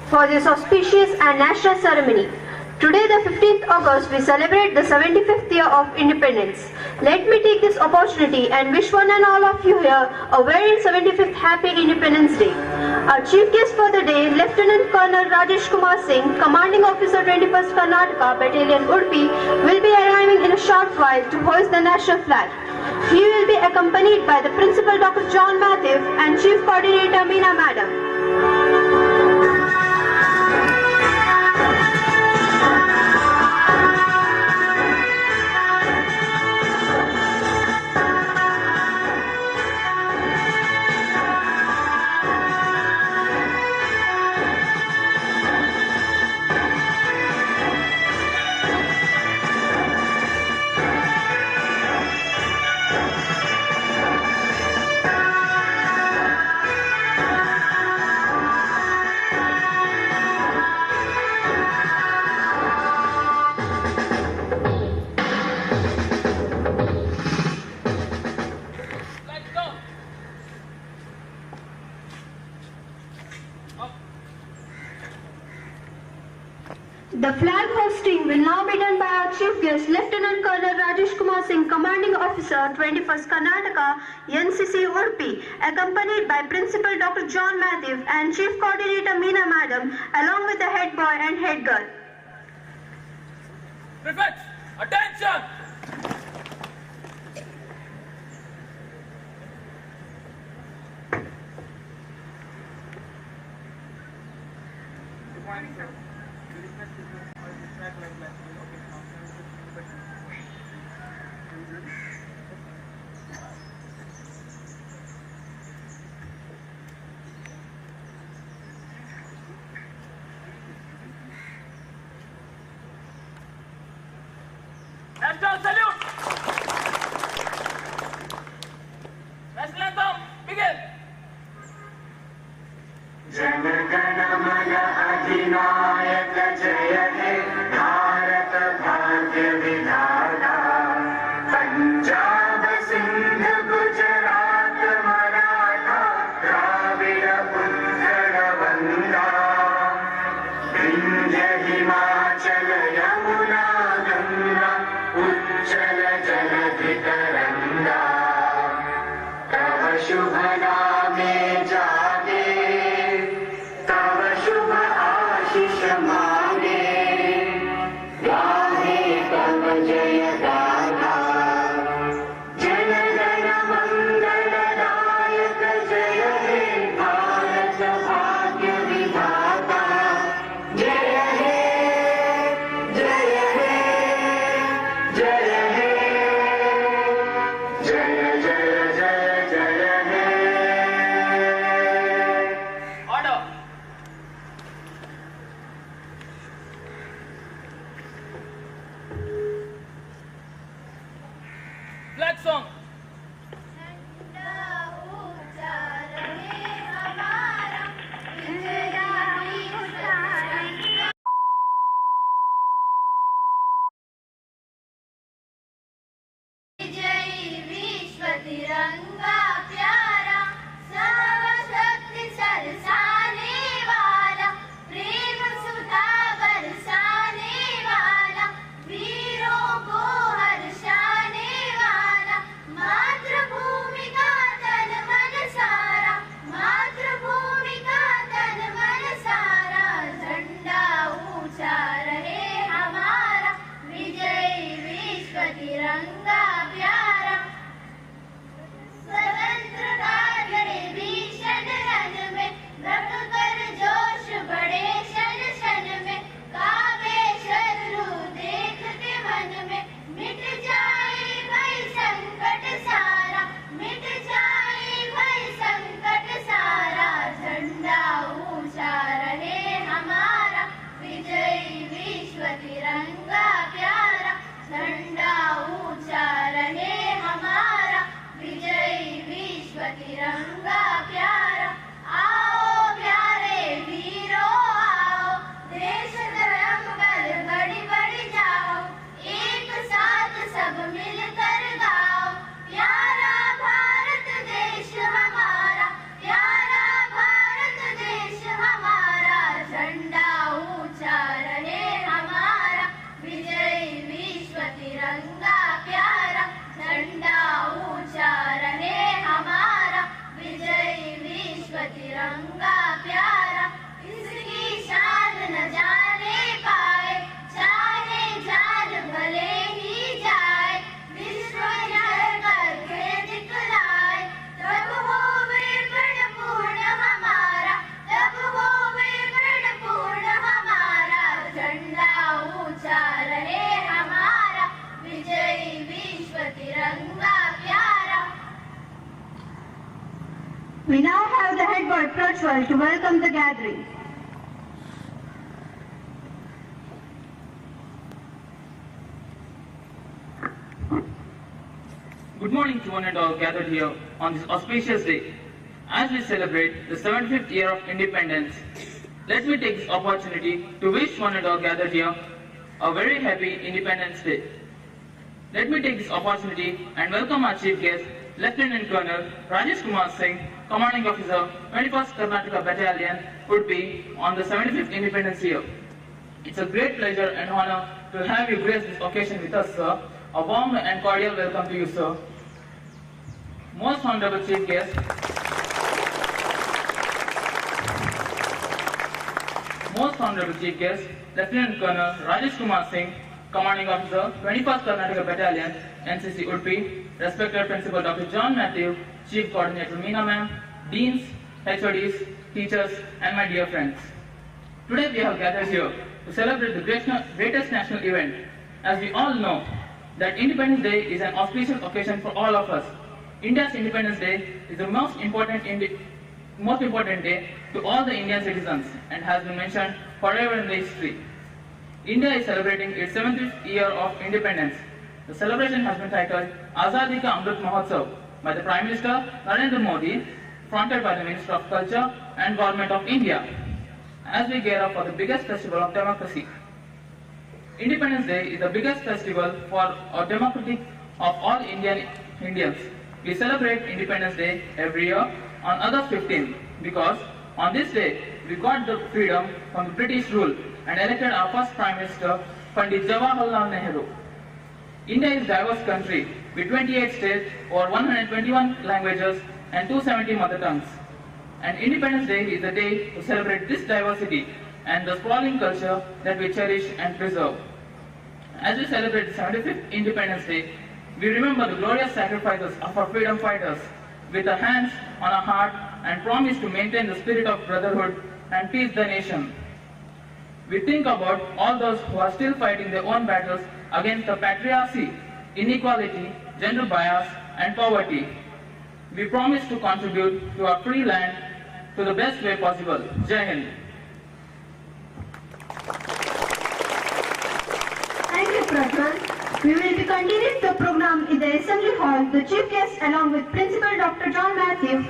for this auspicious and national ceremony. Today, the 15th August, we celebrate the 75th year of independence. Let me take this opportunity and wish one and all of you here a very 75th Happy Independence Day. Our chief guest for the day, Lieutenant Colonel Rajesh Kumar Singh, Commanding Officer 21st Karnataka Battalion Udupi, will be arriving in a short while to hoist the national flag. He will be accompanied by the Principal Dr. John Matthew and Chief Coordinator Meena Madam. The flag hosting will now be done by our chief guest, Lieutenant Colonel Rajesh Kumar Singh, Commanding Officer, 21st Karnataka, NCC Udupi, accompanied by Principal Dr. John Matthew and Chief Coordinator Meena Madam, along with the head boy and head girl. Prefects, attention! Good morning, sir. National salute! National anthem, begin! Jana Gana Mana अधिनायक जय हे भारत भाग्य विधाता पंजाब सिंध गुजरात मराठा द्राविड़ उत्कल गंगा विंध्य हिमाचल यमुना गंगा उच्चल जलधि तरंगा तव शुभ नामे जागे तव शुभ आशीष मांगे गाहे तव जय गाथा जन गण मंगल दायक जय हे भारत भाग्य विधाता तिरंगा प्यारा, इसकी शान न जाने पाए, चाहे जान भले ही जाए, विश्व जय करके दिखलाए, तब होवे प्रण पूर्ण हमारा, तब होवे प्रण पूर्ण हमारा, झंडा ऊंचा रहे हमारा, विजयी विश्व तिरंगा प्यारा. We now have the head boy Prajwal to welcome the gathering. Good morning to one and all gathered here on this auspicious day. As we celebrate the 75th year of independence, let me take this opportunity to wish one and all gathered here a very happy Independence Day. Let me take this opportunity and welcome our chief guest, Lieutenant Colonel Rajesh Kumar Singh, Commanding Officer, 21st Karnataka Battalion, would be on the 75th Independence Year. It's a great pleasure and honor to have you grace this occasion with us, sir. A warm and cordial welcome to you, sir. Most honorable chief guest, Lieutenant Colonel Rajesh Kumar Singh, Commanding Officer, 21st Karnataka Battalion, NCC Udupi, respected Principal Dr. John Matthew, Chief Coordinator Meena Ma'am, Deans, HODs, teachers, and my dear friends. Today we have gathered here to celebrate the greatest national event. As we all know, that Independence Day is an auspicious occasion for all of us. India's Independence Day is the most important day to all the Indian citizens and has been mentioned forever in the history. India is celebrating its 75th year of independence. The celebration has been titled Azadi Ka Amrit Mahotsav by the Prime Minister Narendra Modi, fronted by the Minister of Culture and Government of India, as we gear up for the biggest festival of democracy. Independence Day is the biggest festival for our democratic of all Indians. We celebrate Independence Day every year on August 15th because on this day we got the freedom from the British rule and elected our first Prime Minister, Pandit Jawaharlal Nehru. India is a diverse country with 28 states, over 121 languages and 270 mother tongues. And Independence Day is a day to celebrate this diversity and the sprawling culture that we cherish and preserve. As we celebrate the 75th Independence Day, we remember the glorious sacrifices of our freedom fighters with our hands on our heart and promise to maintain the spirit of brotherhood and peace the nation. We think about all those who are still fighting their own battles against the patriarchy, inequality, gender bias, and poverty. We promise to contribute to our free land to the best way possible. Jai Hind. Thank you, Prajwal. We will be continuing the program in the Assembly Hall. The Chief Guest, along with Principal Dr. John Matthew,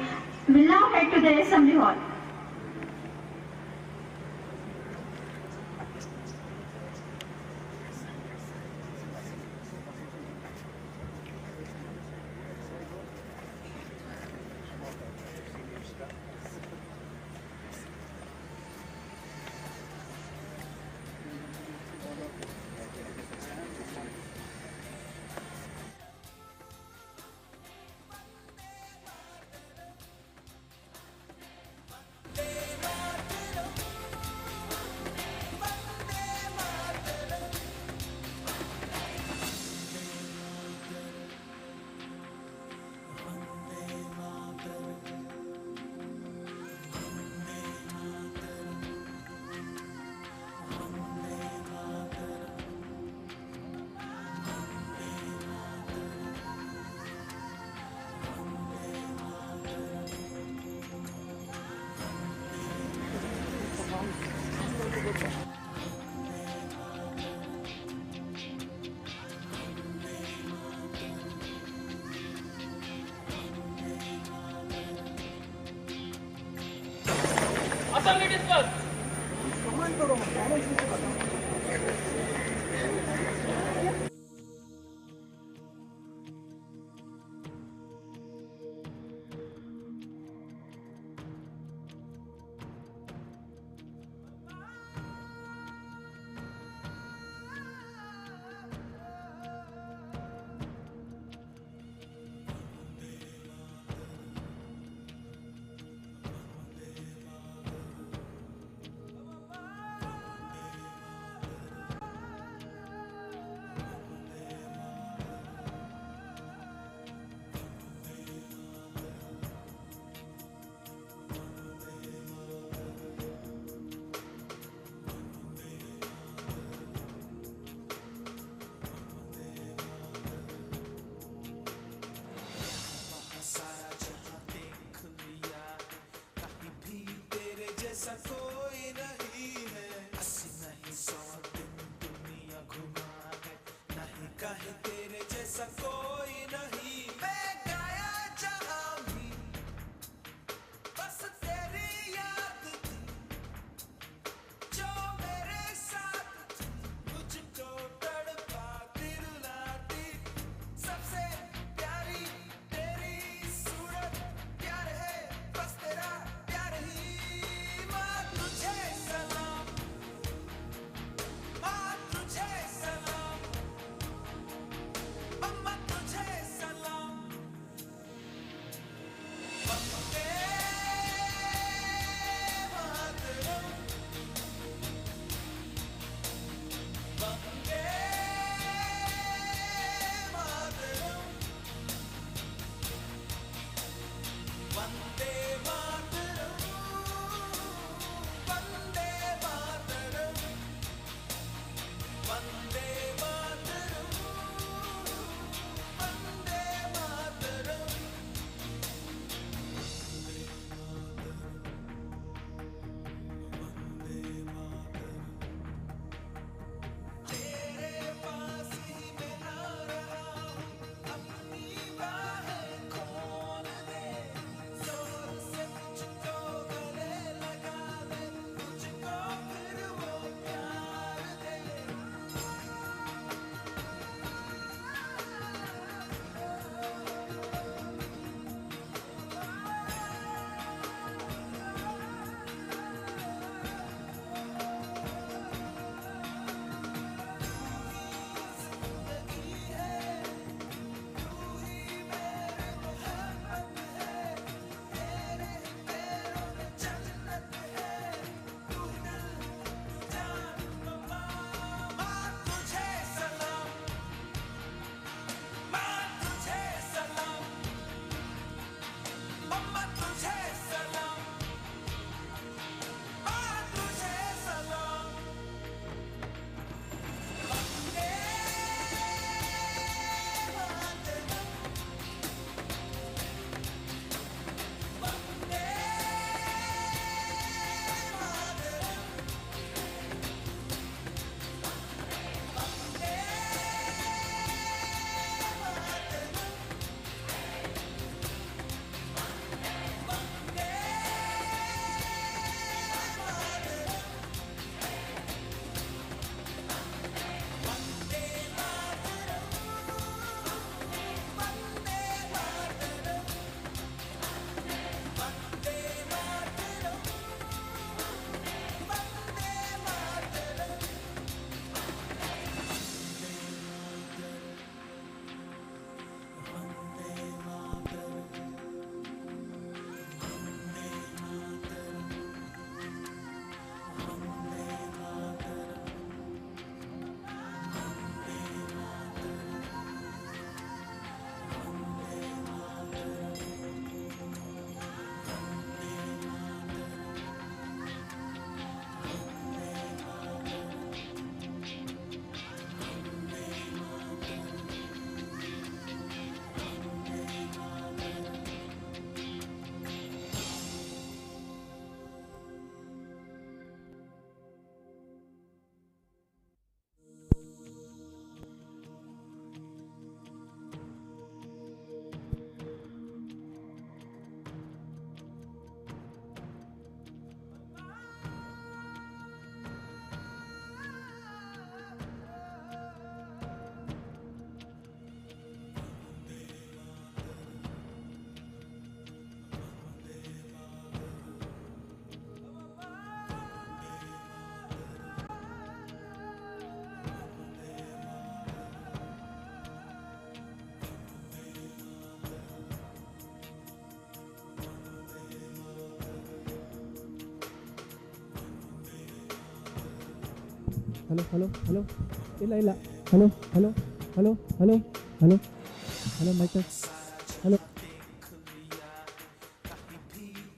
will now head to the Assembly Hall. Assembly dispersed. जैसा कोई नहीं मैं गाया जहां भी बस तेरी याद थी जो मेरे साथ थी मुझको तड़पा दिलाती सबसे प्यारी तेरी सूरत प्यार है बस तेरा प्यार ही माँ तुझे सलाम माँ तुझे सलाम अम्मा तुझे सलाम वंदे मातरम वंदे मातरम वंदे मातरम वंदे मातरम वंदे मातरम वंदे मातरम वंदे मातरम तेरे पास ही मैं आ रहा हूँ अपनी बाहें खोल दे जोर से मुझको गले लगा ले मुझको फिर वो प्यार दे जिंदगी है तू ही मेरी मोहब्बत है तेरे ही पैरों में जन्नत है तू ही दिल तू जान मम्मा माँ तुझे सलाम माँ तुझे सलाम मम्मा तुझे सलाम माँ तुझे सलाम वंदे मातरम वंदे ಹಲೋ ಹಲೋ ಹಲೋ ಇಲ್ಲ ಇಲ್ಲ hello hello hello hello hello hello mic hello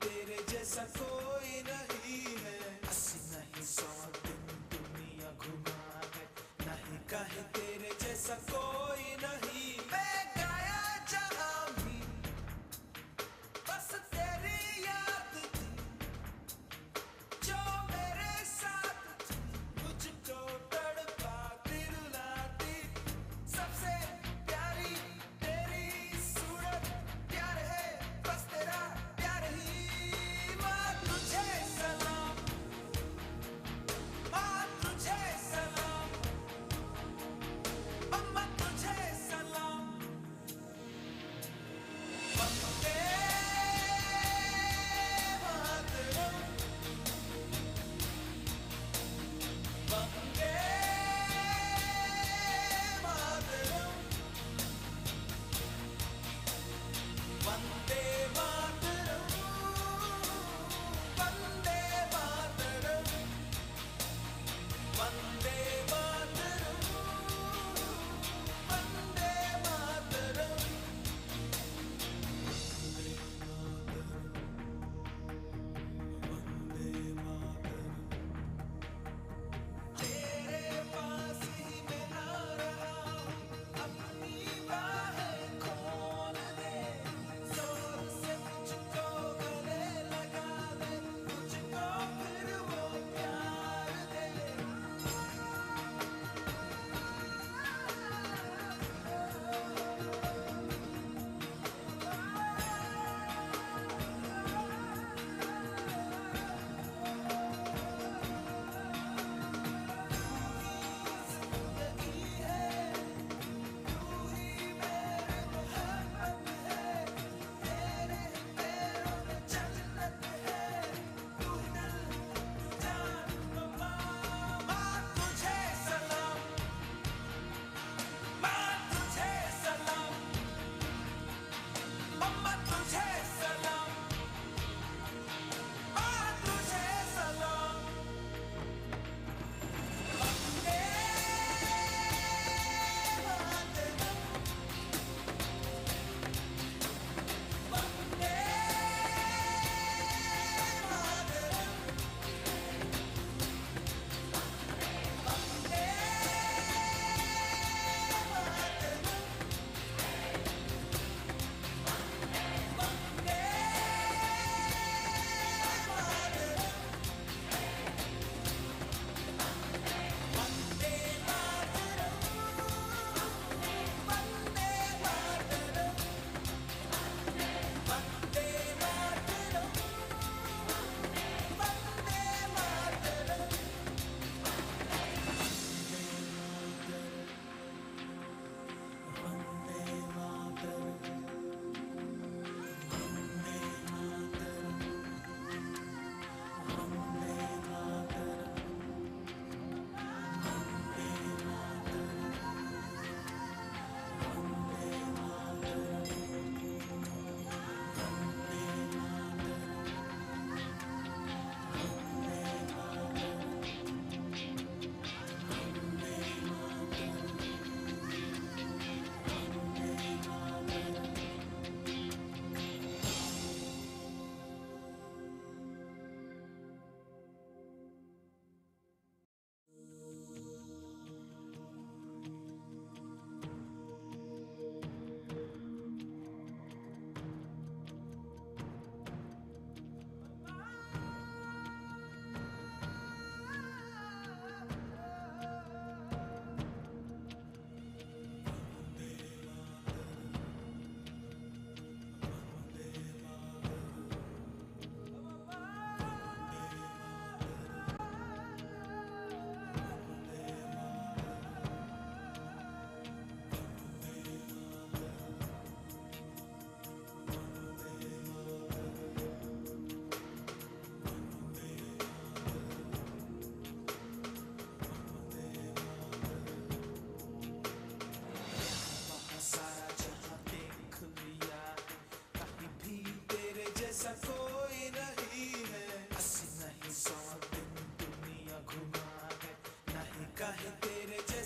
तेरे जैसा कोई नहीं है अस्सी नहीं 100 दिन दुनिया घुमा है नहीं कहे तेरे जैसा कोई नहीं मैं गाया जहां भी बस तेरी याद थी जो मेरे साथ थी मुझको तड़पा दिलाती सबसे प्यारी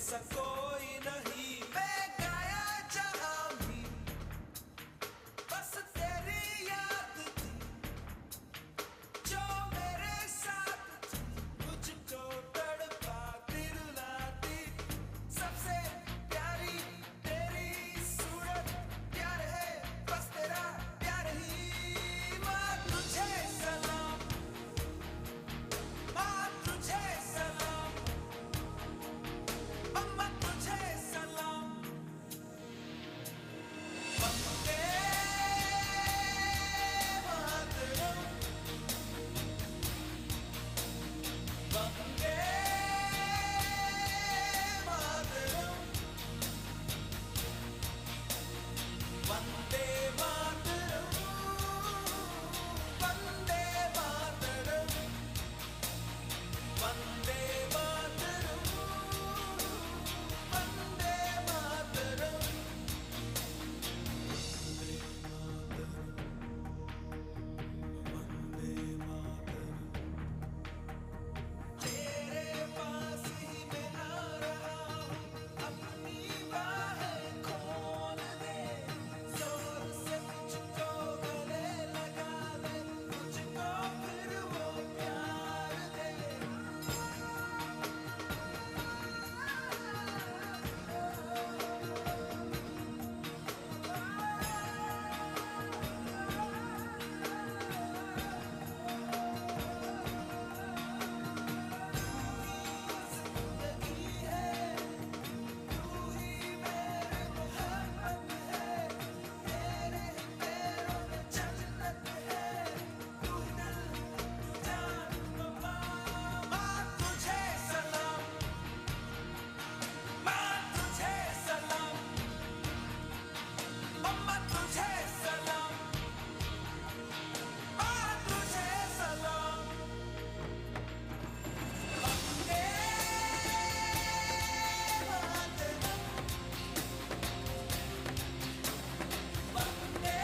जैसा कोई नहीं मैं गाया जहां भी बस तेरी याद थी जो मेरे साथ थी मुझको तड़पाती रुलाती सबसे प्यारी तेरी सूरत प्यार है बस तेरा प्यार ही माँ तुझे सलाम माँ तुझे सलाम अम्मा तुझे सलाम वंदे मातरम वंदे मातरम वंदे मातरम वंदे मातरम वंदे मातरम वंदे मातरम वंदे मातरम तेरे पास ही मैं आ रहा हूँ अपनी बाहें खोल दे जोर से मुझको गले लगा दे मुझको फिर वो प्यार दे जिंदगी है तू ही मेरी मोहब्बत है तेरे ही पैरों में जन्नत है तू दिल तू जान माँ तुझे सलाम माँ तुझे सलाम अम्मा तुझे सलाम माँ तुझे सलाम वंदे मातरम वंदे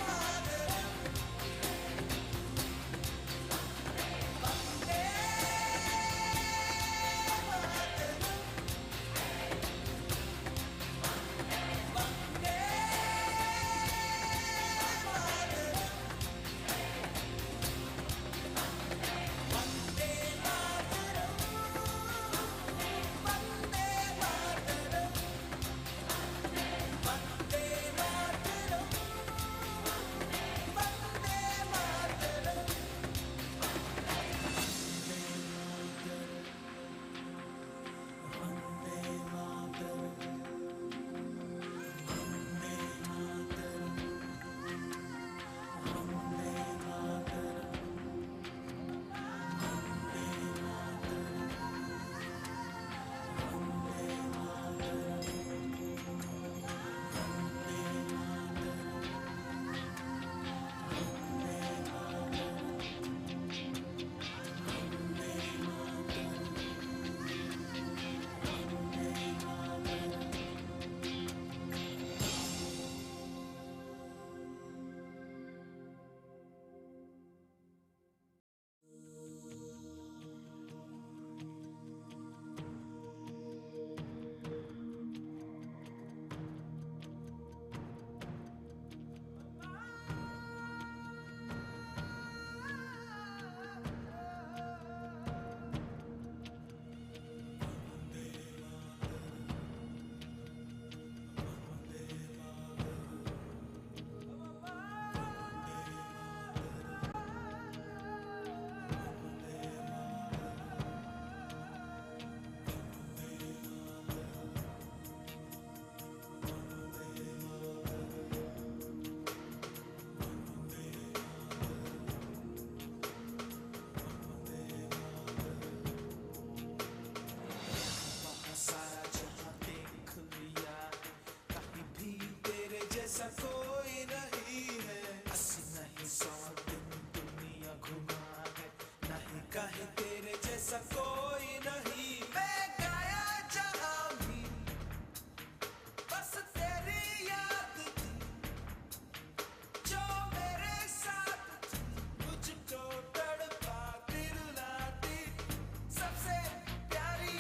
मातरम वंदे सारा जहां देख लिया कहीं भी तेरे जैसा कोई नहीं है अस्सी नहीं 100 दिन दुनिया घुमा है नहीं कहीं तेरे जैसा कोई नहीं मैं गाया जहां भी बस तेरी याद थी जो मेरे साथ थी मुझको तड़पाती रुलाती सबसे प्यारी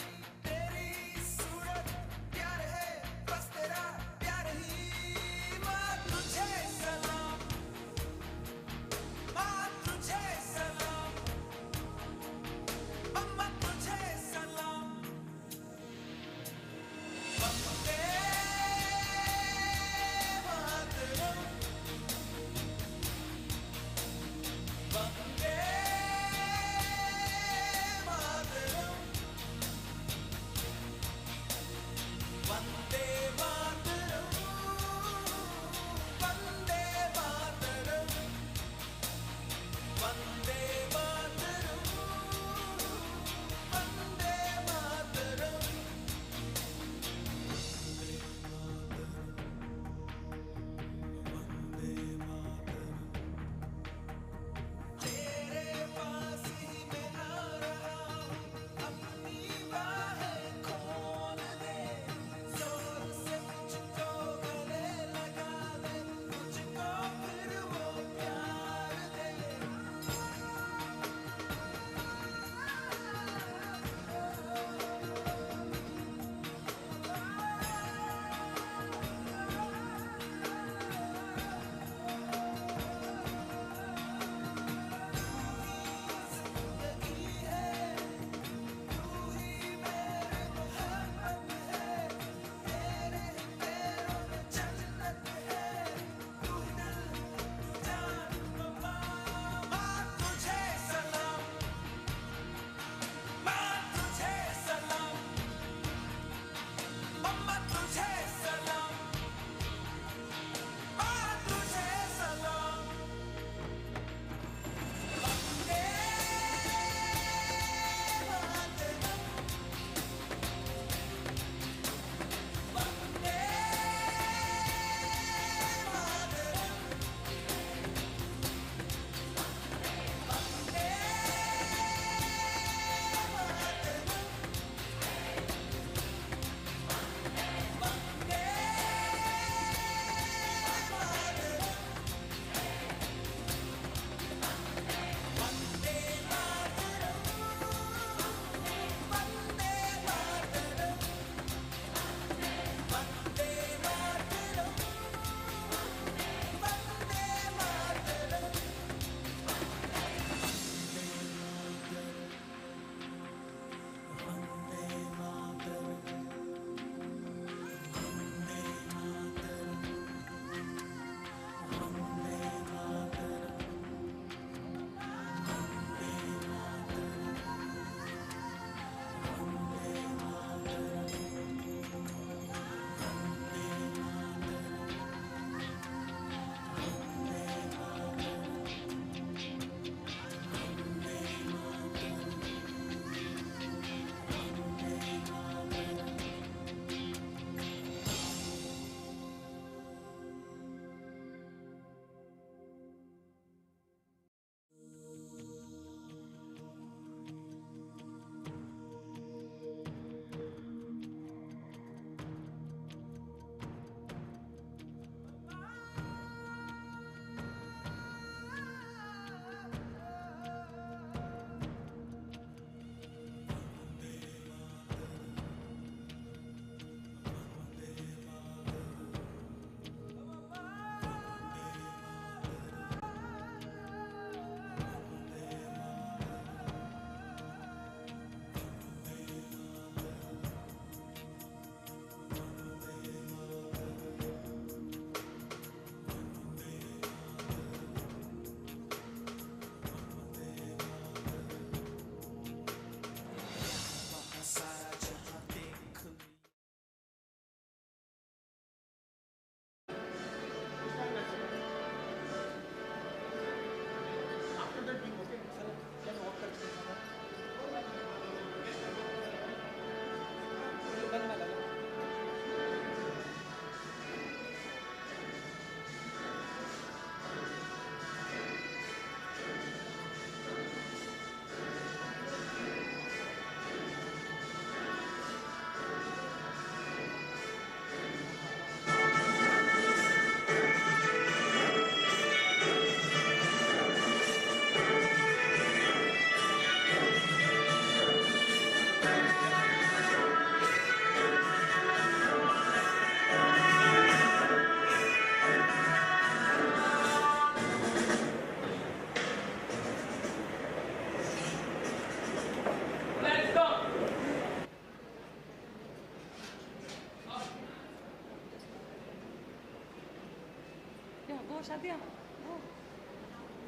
Shadya. No.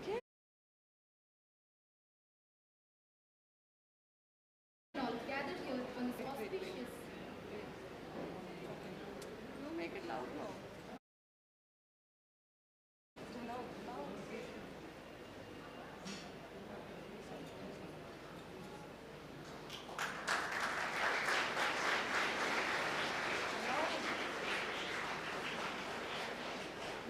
Okay. All gathered here on this auspicious. No, make it loud, no. Loud, loud.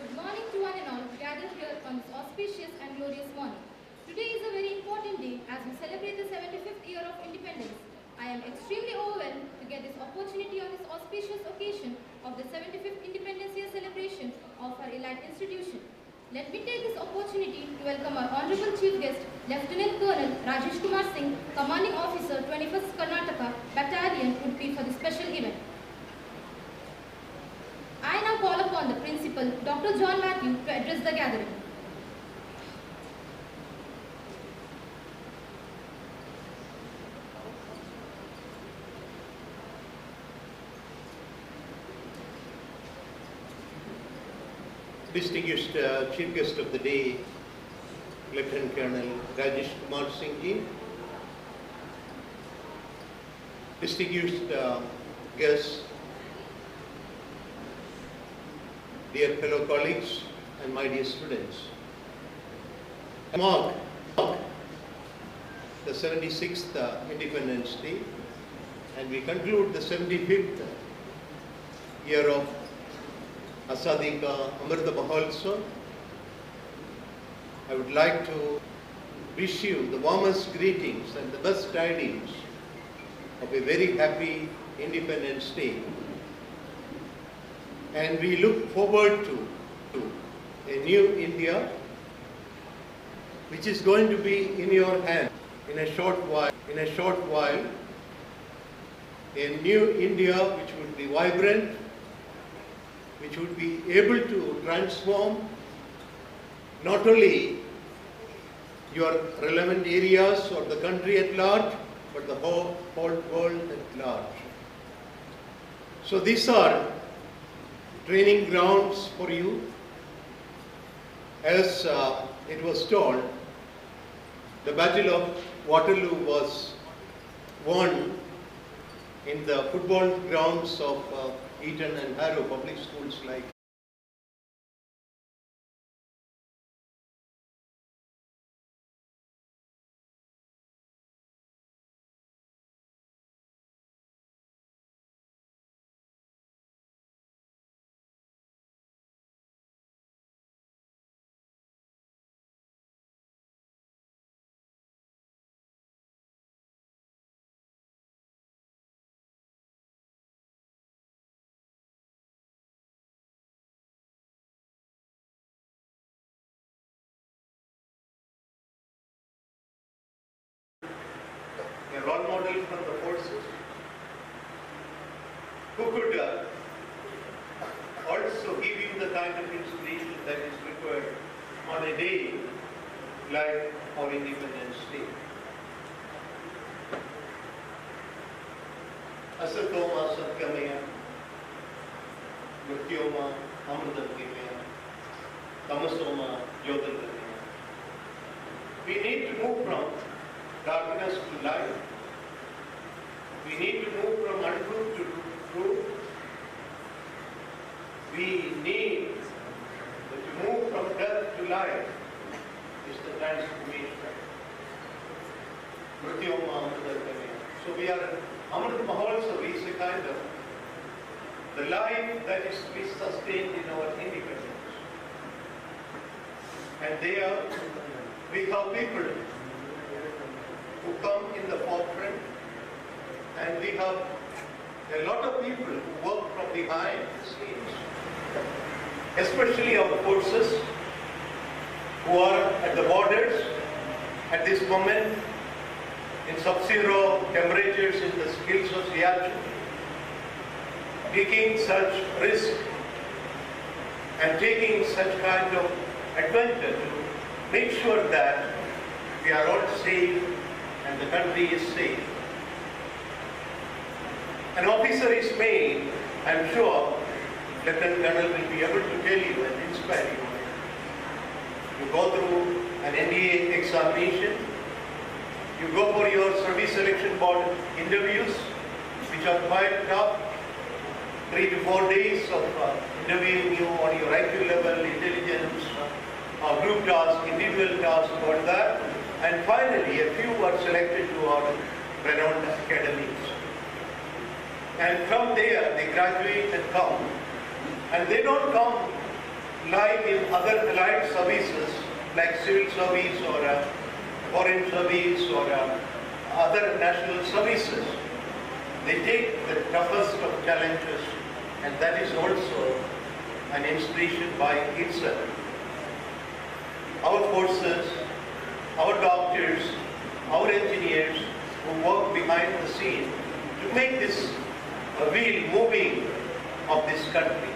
Good morning to one and all gathered here on this auspicious and glorious morning. Today is a very important day as we celebrate the 75th year of independence. I am extremely overwhelmed to get this opportunity on this auspicious occasion of the 75th Independence Year celebration of our elite institution. Let me take this opportunity to welcome our Honorable Chief Guest, Lieutenant Colonel Rajesh Kumar Singh, Commanding Officer, 21st Karnataka Battalion, Udupi for this special event. I now call upon the Principal, Dr. John Matthew, to address the gathering. Distinguished Chief Guest of the Day, Lieutenant Colonel Rajesh Kumar Singh ji. Distinguished guests, dear fellow colleagues and my dear students. Mark the 76th Independence Day, and we conclude the 75th year of Azadi Ka Amrit Mahotsav. I would like to wish you the warmest greetings and the best tidings of a very happy Independence Day. And we look forward to a new India which is going to be in your hand in a short while. A new India which would be vibrant, which would be able to transform not only your relevant areas or the country at large, but the whole world at large. So these are training grounds for you. As it was told, the Battle of Waterloo was won in the football grounds of Eton and Harrow public schools like a role model from the forces who could also give you the kind of inspiration that is required on a day like our Independence Day. Asatoma Satgamaya, Mrityoma Amritamaya, Tamasoma Jyotirgamaya. We need to move from darkness to light. We need to move from untruth to truth. We need to move from death to life. Is the transformation. Mrityoma Amritamaya. So we are Amrit Mahotsav is a kind of the life that is to be sustained in our independence. And there we have people who come in the forefront, and we have a lot of people who work from behind the scenes, especially our forces who are at the borders at this moment in sub-zero temperatures in the skills of Siachen, taking such risk and taking such kind of adventure to make sure that we are all safe and the country is safe. An officer is made, I'm sure Lieutenant Colonel will be able to tell you and inspire you you go through an NDA examination, you go for your service selection board interviews, which are quite tough, 3 to 4 days of interviewing you on your IQ level, intelligence, group tasks, individual tasks, all that. And finally, a few are selected to our renowned academies. And from there, they graduate and come. And they don't come like in other allied services, like civil service or foreign service or other national services. They take the toughest of challenges, and that is also an inspiration by itself. Our forces, our doctors, our engineers who work behind the scene to make this wheel moving of this country.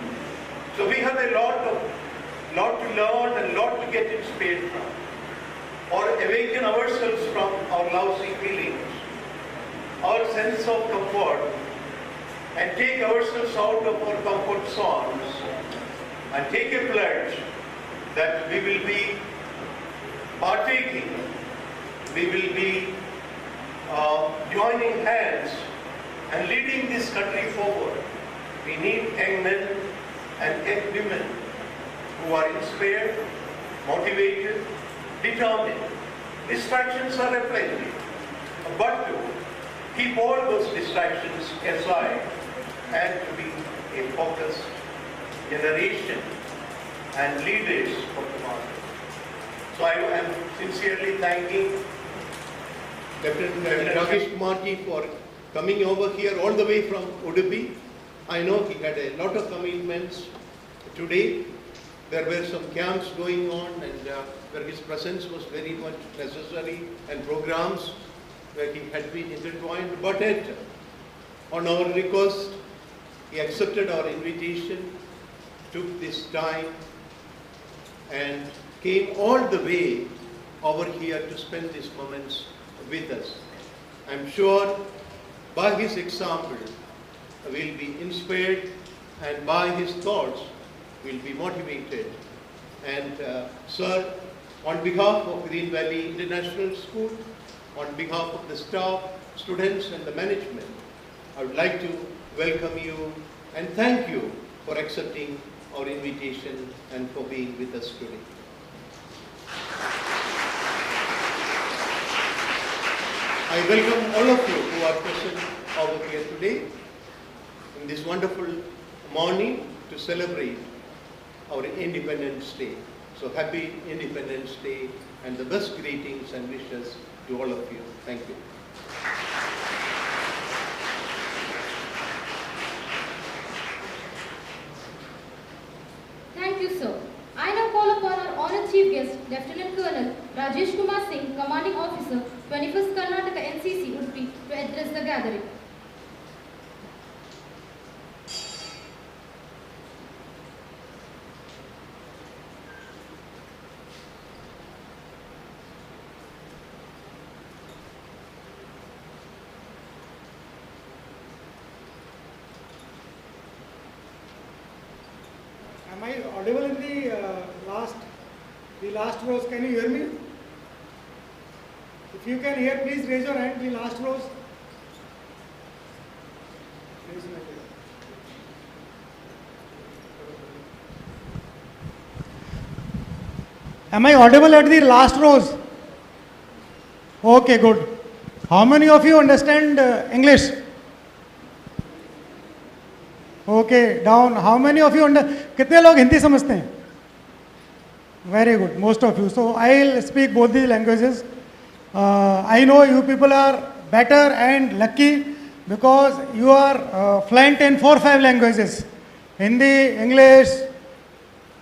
So we have a lot to learn and lot to get inspired from, or awaken ourselves from our lousy feelings, our sense of comfort, and take ourselves out of our comfort zones and take a pledge that we will be partaking, we will be joining hands and leading this country forward. We need young men and young women who are inspired, motivated, determined. Distractions are a plenty, but to keep all those distractions aside and to be a focused generation and leaders of tomorrow. So I am sincerely thanking Lieutenant Rakesh Kumarji for coming over here all the way from Udupi. I know he had a lot of commitments today. There were some camps going on, and where his presence was very much necessary, and programs where he had been intertwined. But on our request, he accepted our invitation, took this time, and came all the way over here to spend these moments with us. I'm sure by his example, we'll be inspired, and by his thoughts, we'll be motivated. And sir, on behalf of Green Valley International School, on behalf of the staff, students and the management, I would like to welcome you and thank you for accepting our invitation and for being with us today. I welcome all of you who are present over here today in this wonderful morning to celebrate our Independence Day. So happy Independence Day and the best greetings and wishes to all of you. Thank you. Thank you, sir. I now call upon our honored chief guest, Lieutenant Colonel Rajesh Kumar Singh, Commanding Officer, 21st Karnataka NCC, Udupi, to address the gathering. Am I audible in the last rows? Can you hear me? If you can hear, please raise your hand. The last rows. Raise your hand. Am I audible at the last rows? Okay, good. How many of you understand English? Okay, down. How many of you कितने लोग हिंदी समझते हैं? Very good, most of you. So I'll speak both the languages. I know you people are better and lucky because you are fluent in 4 or 5 languages: Hindi, English,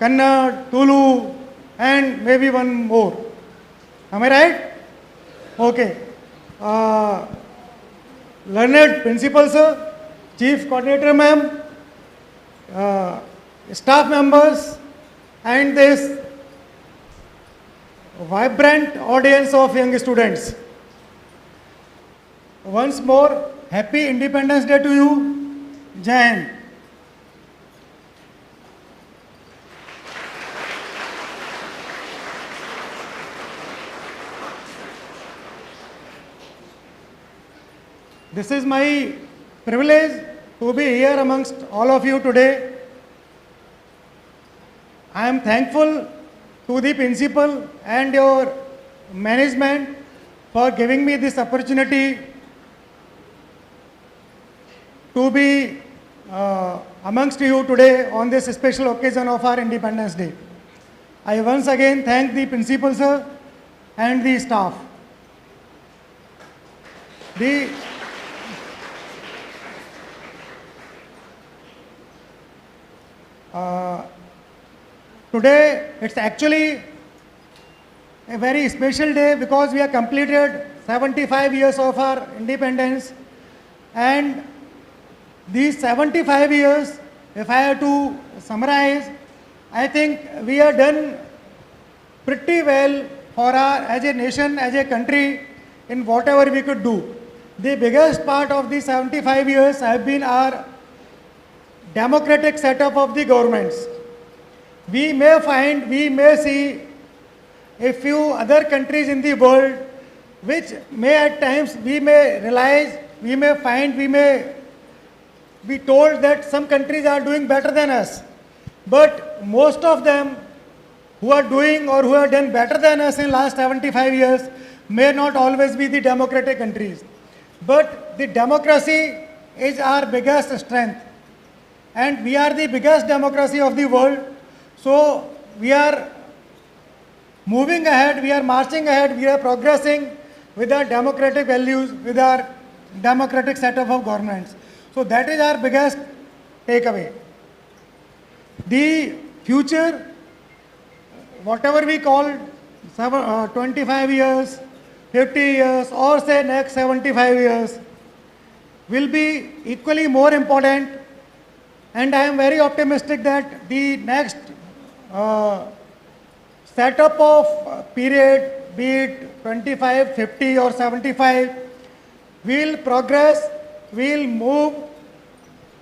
Kannada, Tulu, and maybe one more. Am I right? Okay. Learned principal sir, chief coordinator ma'am, staff members, and this vibrant audience of young students. Once more, happy Independence Day to you. Jai Hind. This is my privilege to be here amongst all of you today. I am thankful to the principal and your management for giving me this opportunity to be amongst you today on this special occasion of our Independence Day. I once again thank the principal sir and the staff. Today it's actually a very special day because we have completed 75 years of our independence, and these 75 years, if I have to summarize, I think we have done pretty well for our, as a nation, as a country, in whatever we could do. The biggest part of the 75 years have been our democratic setup of the governments. We may see a few other countries in the world which may at times we may realize, we may be told that some countries are doing better than us. But most of them who are doing or who have done better than us in last 75 years may not always be the democratic countries. But the democracy is our biggest strength. And we are the biggest democracy of the world. So we are moving ahead, we are marching ahead, we are progressing with our democratic values, with our democratic setup of governments. So that is our biggest takeaway. The future, whatever we call 25 years, 50 years, or say next 75 years, will be equally more important. And I am very optimistic that the next setup of period, be it 25, 50 or 75, will progress, will move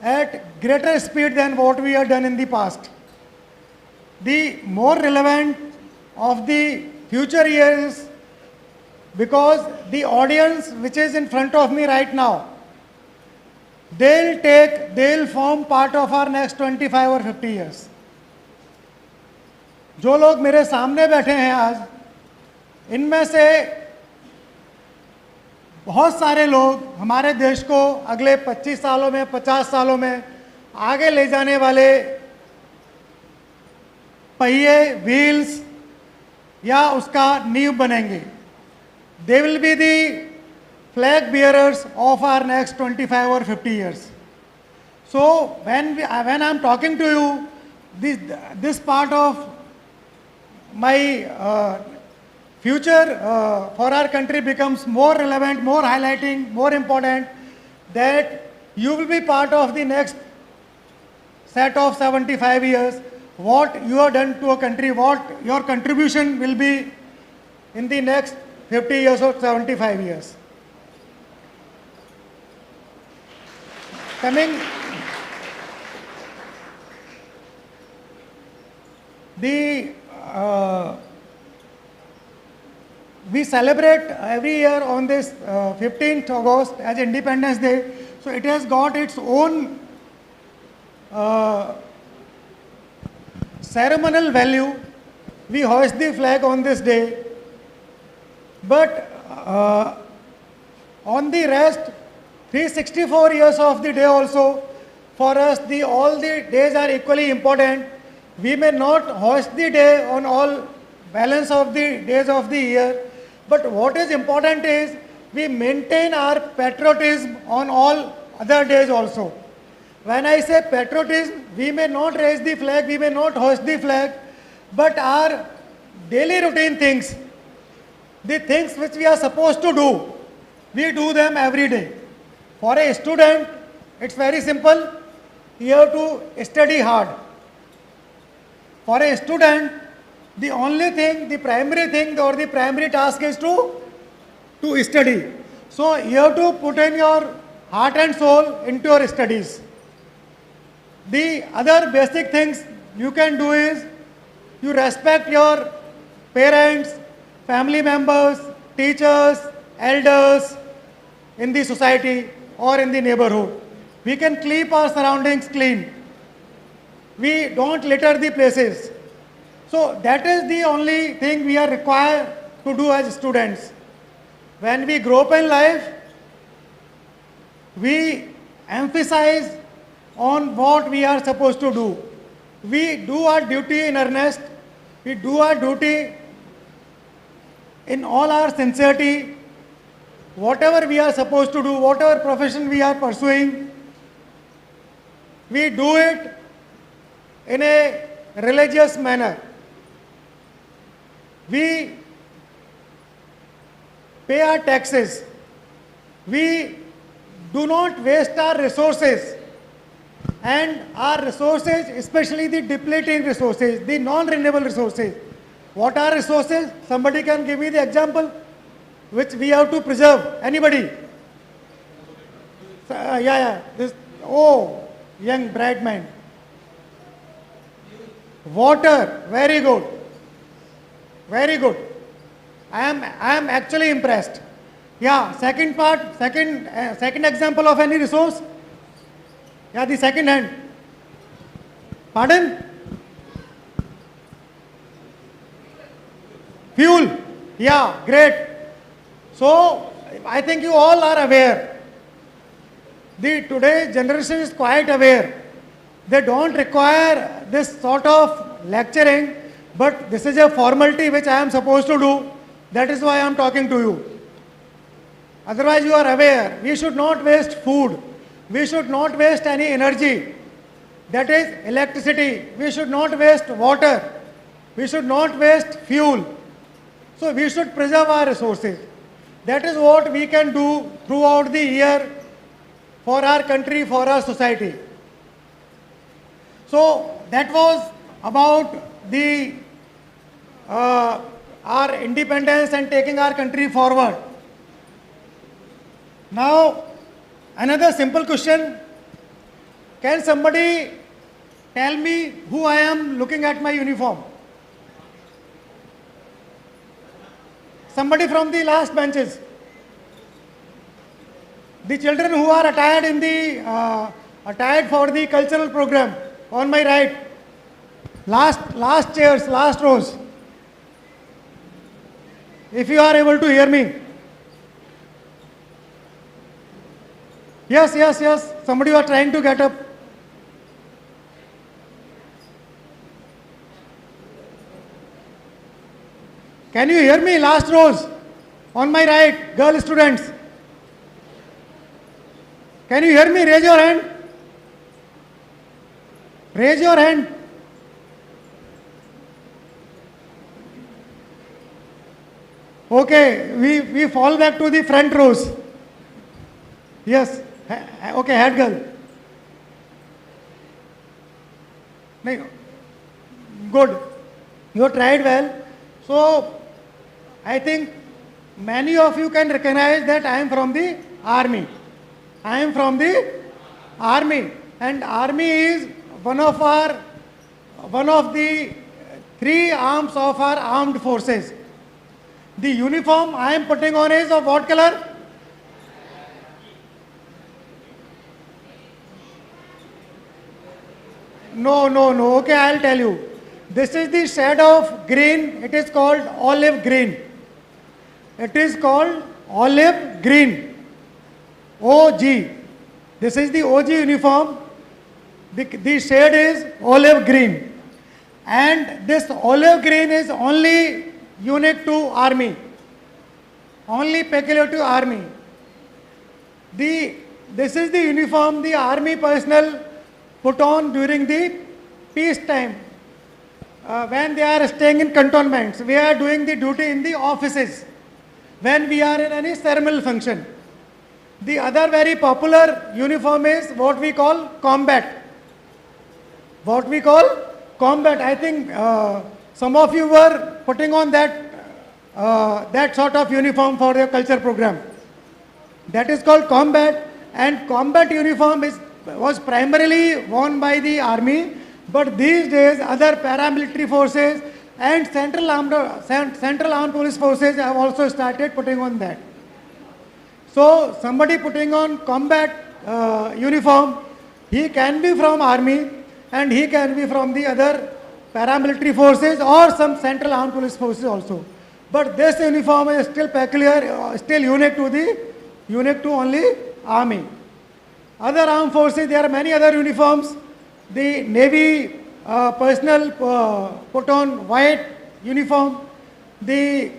at greater speed than what we have done in the past. The more relevant of the future years, because the audience which is in front of me right now, they'll form part of our next 25 or 50 years. जो लोग मेरे सामने बैठे हैं आज, इनमें से बहुत सारे लोग हमारे देश को अगले 25 सालों में, 50 सालों में आगे ले जाने वाले पहिए, व्हील्स या उसका नींव बनेंगे. They will be the flag bearers of our next 25 or 50 years. So when I am talking to you, this part of my future for our country becomes more relevant, more highlighting, more important, that you will be part of the next set of 75 years, what you have done to a country, what your contribution will be in the next 50 years or 75 years. We celebrate every year on this 15th August as Independence Day. So it has got its own ceremonial value. We hoist the flag on this day. But on the rest, 364 years of the day also, for us all the days are equally important. We may not hoist the day on all balance of the days of the year, but what is important is we maintain our patriotism on all other days also. When I say patriotism, we may not raise the flag, we may not hoist the flag, but our daily routine things, the things which we are supposed to do, we do them every day. For a student, it's very simple. You have to study hard. For a student, the only thing, the primary thing or the primary task is to study. So you have to put in your heart and soul into your studies. The other basic things you can do is you respect your parents, family members, teachers, elders in the society. or in the neighborhood. We can keep our surroundings clean. We don't litter the places. So that is the only thing we are required to do as students. When we grow up in life, we emphasize on what we are supposed to do. We do our duty in earnest. We do our duty in all our sincerity. Whatever we are supposed to do, whatever profession we are pursuing, we do it in a religious manner. We pay our taxes. We do not waste our resources. And our resources, especially the depleting resources, the non-renewable resources. What are resources? Somebody can give me the example which we have to preserve. Anybody? This, oh, young bright man. Water, very good. Very good. I am actually impressed. Yeah, second part, second example of any resource. Yeah, the second hand. Pardon? Fuel. Yeah, great. So, I think you all are aware. The today's generation is quite aware. They don't require this sort of lecturing, but this is a formality which I am supposed to do. That is why I am talking to you. Otherwise, you are aware. We should not waste food. We should not waste any energy. That is electricity. We should not waste water. We should not waste fuel. So we should preserve our resources. That is what we can do throughout the year for our country, for our society. So that was about the our independence and taking our country forward. Now, another simple question. Can somebody tell me who I am looking at my uniform? Somebody from the last benches. The children who are attired in the attired for the cultural program on my right. Last chairs, last rows. If you are able to hear me. Yes, yes, yes. Somebody was trying to get up. Can you hear me? Last rows. On my right, girl students. Can you hear me? Raise your hand. Raise your hand. Okay, we fall back to the front rows. Yes. Okay, head girl. No. Good. You tried well. So, I think many of you can recognize that I am from the army. I am from the army. And army is one of the three arms of our armed forces. The uniform I am putting on is of what color? No. Okay, I'll tell you. This is the shade of green. It is called olive green. It is called olive green. OG. This is the OG uniform. The shade is olive green. And this olive green is only unique to army. Only peculiar to army. This is the uniform the army personnel put on during the peace time. When they are staying in cantonments, we are doing the duty in the offices. When we are in any ceremonial function. The other very popular uniform is what we call combat. What we call combat. I think some of you were putting on that sort of uniform for your culture program. That is called combat, and combat uniform was primarily worn by the army, but these days other paramilitary forces and central armed police forces have also started putting on that. So somebody putting on combat uniform, he can be from army and he can be from the other paramilitary forces or some central armed police forces also. But this uniform is still peculiar, still unique to only army. Other armed forces, there are many other uniforms. The Navy personnel put on white uniform. The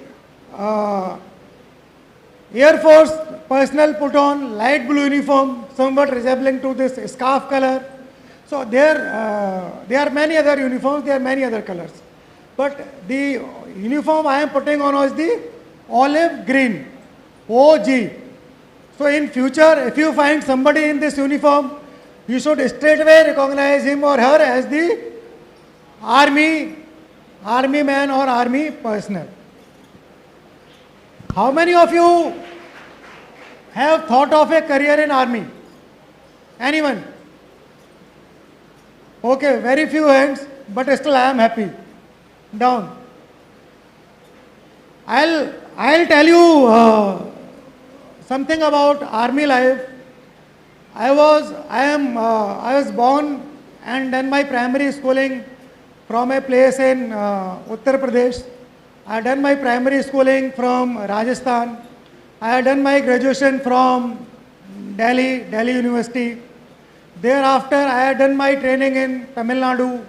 Air Force personnel put on light blue uniform, somewhat resembling to this scarf color. So there are many other uniforms, there are many other colors. But the uniform I am putting on is the olive green, OG. So in future, if you find somebody in this uniform, you should straightaway recognize him or her as the army man or army personnel. How many of you have thought of a career in army? Anyone? Okay, very few hands, but still I am happy. Down. I'll tell you something about army life. I was born and done my primary schooling from a place in Uttar Pradesh. I had done my primary schooling from Rajasthan. I had done my graduation from Delhi University. Thereafter, I had done my training in Tamil Nadu.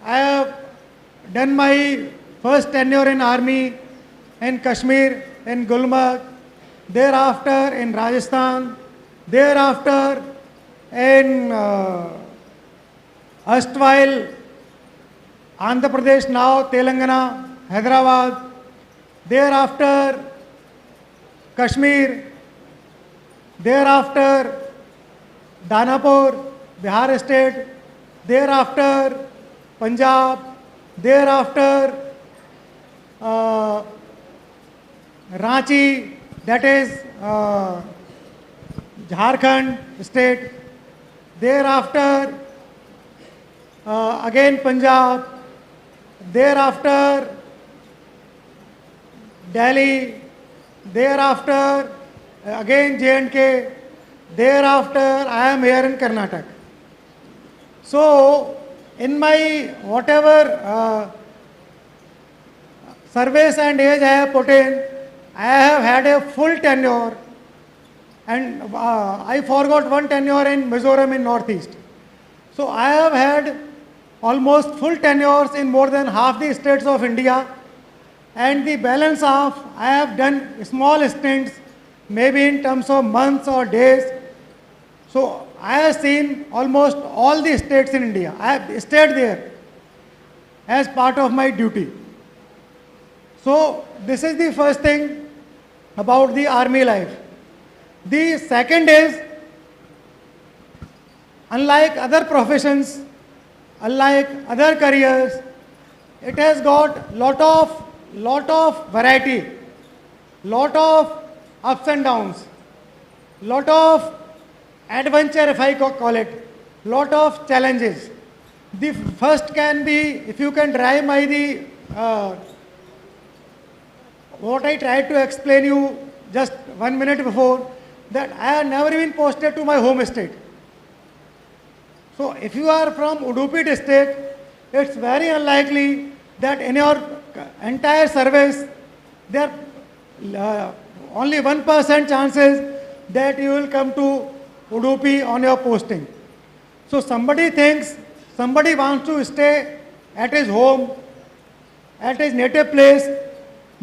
I have done my first tenure in army in Kashmir, in Gulmarg. Thereafter in Rajasthan. Thereafter in erstwhile Andhra Pradesh, now Telangana, Hyderabad. Thereafter Kashmir. Thereafter Danapur, Bihar state. Thereafter Punjab. Thereafter Ranchi, that is Jharkhand state. Thereafter again Punjab. Thereafter Delhi. Thereafter again J&K. Thereafter I am here in Karnataka. So in my whatever service and age I have put in, I have had a full tenure, and I forgot one tenure in Mizoram in Northeast. So I have had almost full tenures in more than half the states of India, and the balance of I have done small stints, maybe in terms of months or days. So I have seen almost all the states in India. I have stayed there as part of my duty. So this is the first thing about the army life. The second is, unlike other professions, unlike other careers, it has got lot of variety, lot of ups and downs, lot of adventure, if I call it, lot of challenges. The first can be, if you can drive by the what I tried to explain you just 1 minute before, that I have never been posted to my home state. So if you are from Udupi district, it's very unlikely that in your entire service, there are only 1% chances that you will come to Udupi on your posting. So somebody wants to stay at his home, at his native place,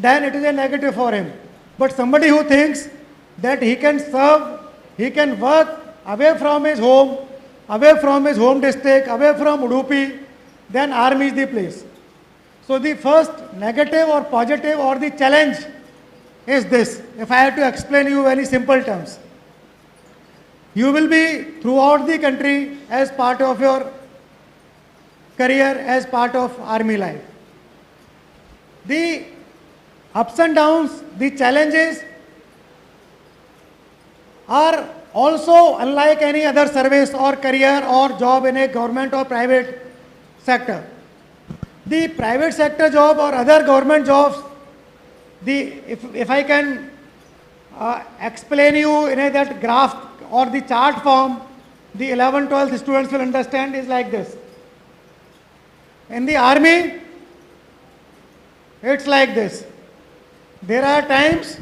then it is a negative for him. But somebody who thinks that he can serve, he can work away from his home district, away from Udupi, then army is the place. So the first negative or positive or the challenge is this, if I have to explain you very simple terms. You will be throughout the country as part of your career, as part of army life. The ups and downs, the challenges are also unlike any other service or career or job in a government or private sector. The private sector job or other government jobs, if I can explain you in that graph or the chart form, the 11, 12 students will understand is like this. In the army, it's like this. There are times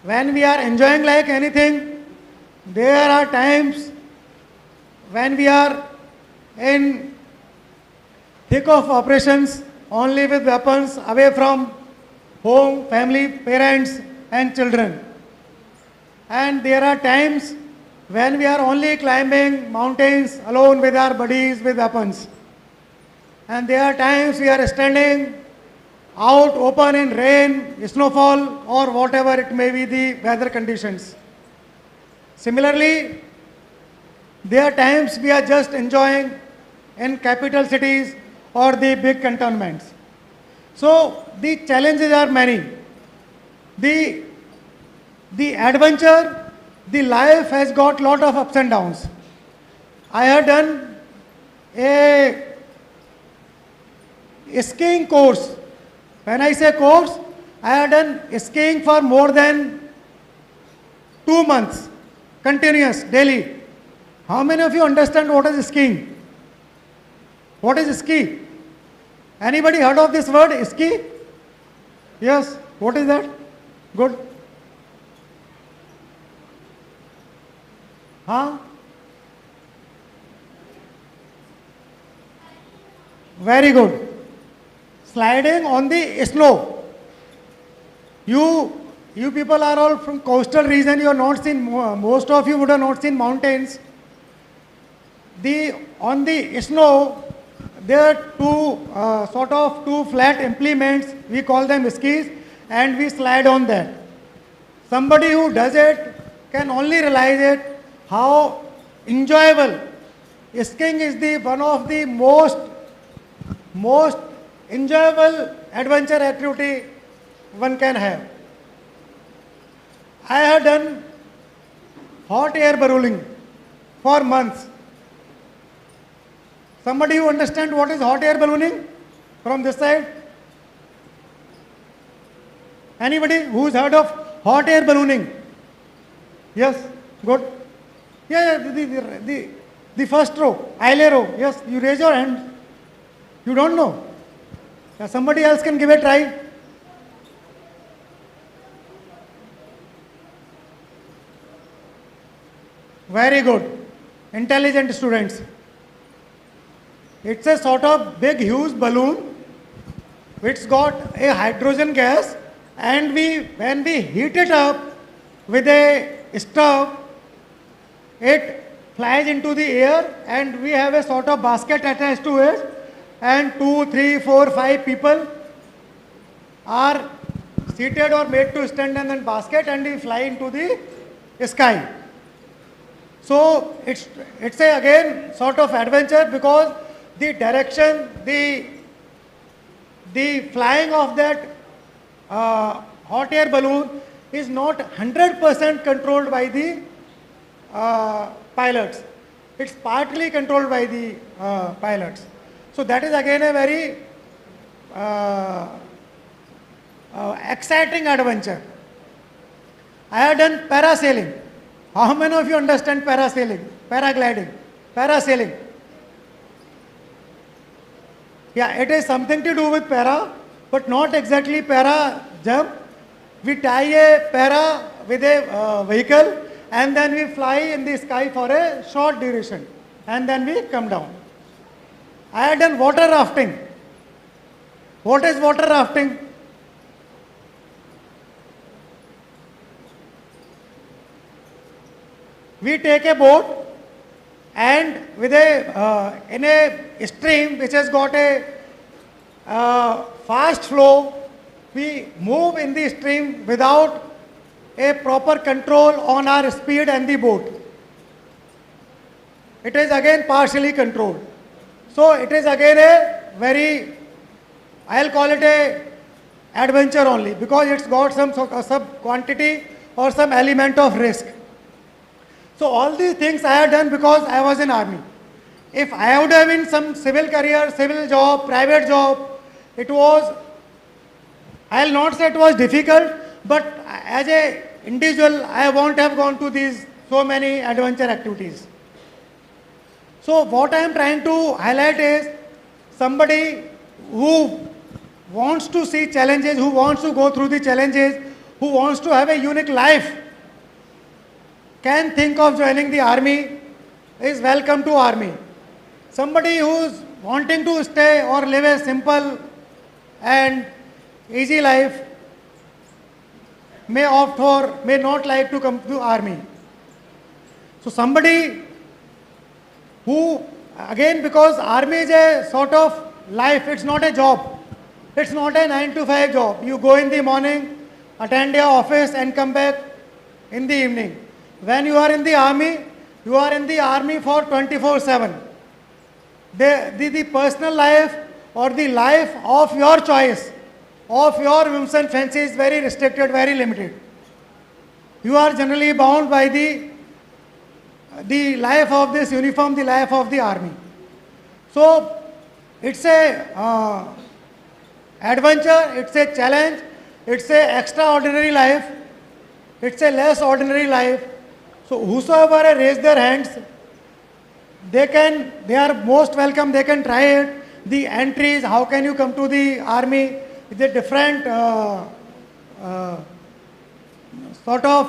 when we are enjoying like anything. There are times when we are in thick of operations, only with weapons, away from home, family, parents and children. And there are times when we are only climbing mountains alone with our buddies with weapons. And there are times we are standing out open in rain, snowfall or whatever it may be the weather conditions. Similarly, there are times we are just enjoying in capital cities or the big cantonments. So the challenges are many. The adventure, the life has got lot of ups and downs. I have done a skiing course. When I say course, I have done skiing for more than 2 months, continuous, daily. How many of you understand what is skiing? What is ski? Anybody heard of this word, ski? Yes. What is that? Good. Huh? Very good. Sliding on the snow. You people are all from coastal region. You have not seen, most of you would have not seen mountains. On the snow, there are two flat implements. We call them skis, and we slide on that. Somebody who does it can only realize it how enjoyable. Skiing is one of the most enjoyable adventure activity one can have. I have done hot air ballooning for months. Somebody who understands what is hot air ballooning from this side? Anybody who's heard of hot air ballooning? Yes, good. Yeah, the first row, aisle row. Yes, you raise your hand. You don't know. Yeah, somebody else can give a try. Very good. Intelligent students. It's a sort of big, huge balloon which got a hydrogen gas, and when we heat it up with a stove, it flies into the air, and we have a sort of basket attached to it, and 2, 3, 4, 5 people are seated or made to stand in that basket, and we fly into the sky. So it's a again sort of adventure, because the direction, the flying of that hot air balloon is not 100% controlled by the pilots. It's partly controlled by the pilots. So that is again a very exciting adventure. I have done parasailing. How many of you understand parasailing, paragliding, parasailing? Yeah, it is something to do with para, but not exactly para jump. We tie a para with a vehicle, and then we fly in the sky for a short duration, and then we come down. I have done water rafting. What is water rafting? We take a boat, and with in a stream which has got a fast flow, we move in the stream without a proper control on our speed and the boat. It is again partially controlled. So it is again a very, I'll call it a adventure only, because it's got some quantity or some element of risk. So all these things I have done because I was in army. If I would have been some civil career, civil job, private job, it was, I'll not say it was difficult, but as a individual, I won't have gone to these so many adventure activities. So what I am trying to highlight is somebody who wants to see challenges, who wants to go through the challenges, who wants to have a unique life, can think of joining the army, is welcome to army. Somebody who is wanting to stay or live a simple and easy life may opt for, may not like to come to army. So somebody who, again, because army is a sort of life, it's not a job. It's not a 9 to 5 job. You go in the morning, attend your office and come back in the evening. When you are in the army, you are in the army for 24/7. The personal life or the life of your choice, of your whims and fancies is very restricted, very limited. You are generally bound by the life of this uniform, the life of the army. So it's a adventure, it's a challenge, it's a extraordinary life, it's a less ordinary life. So whosoever raise their hands, they are most welcome, they can try it. The entries, how can you come to the army, it's a different sort of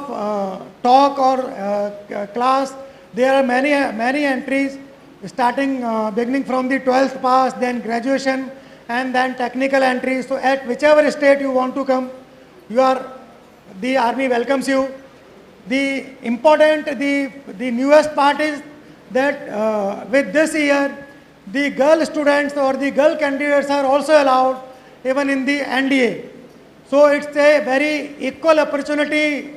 talk or class. There are many entries starting, beginning from the 12th pass, then graduation, and then technical entries. So at whichever state you want to come, the army welcomes you. The newest part is that with this year, the girl students or the girl candidates are also allowed even in the NDA. So it's a very equal opportunity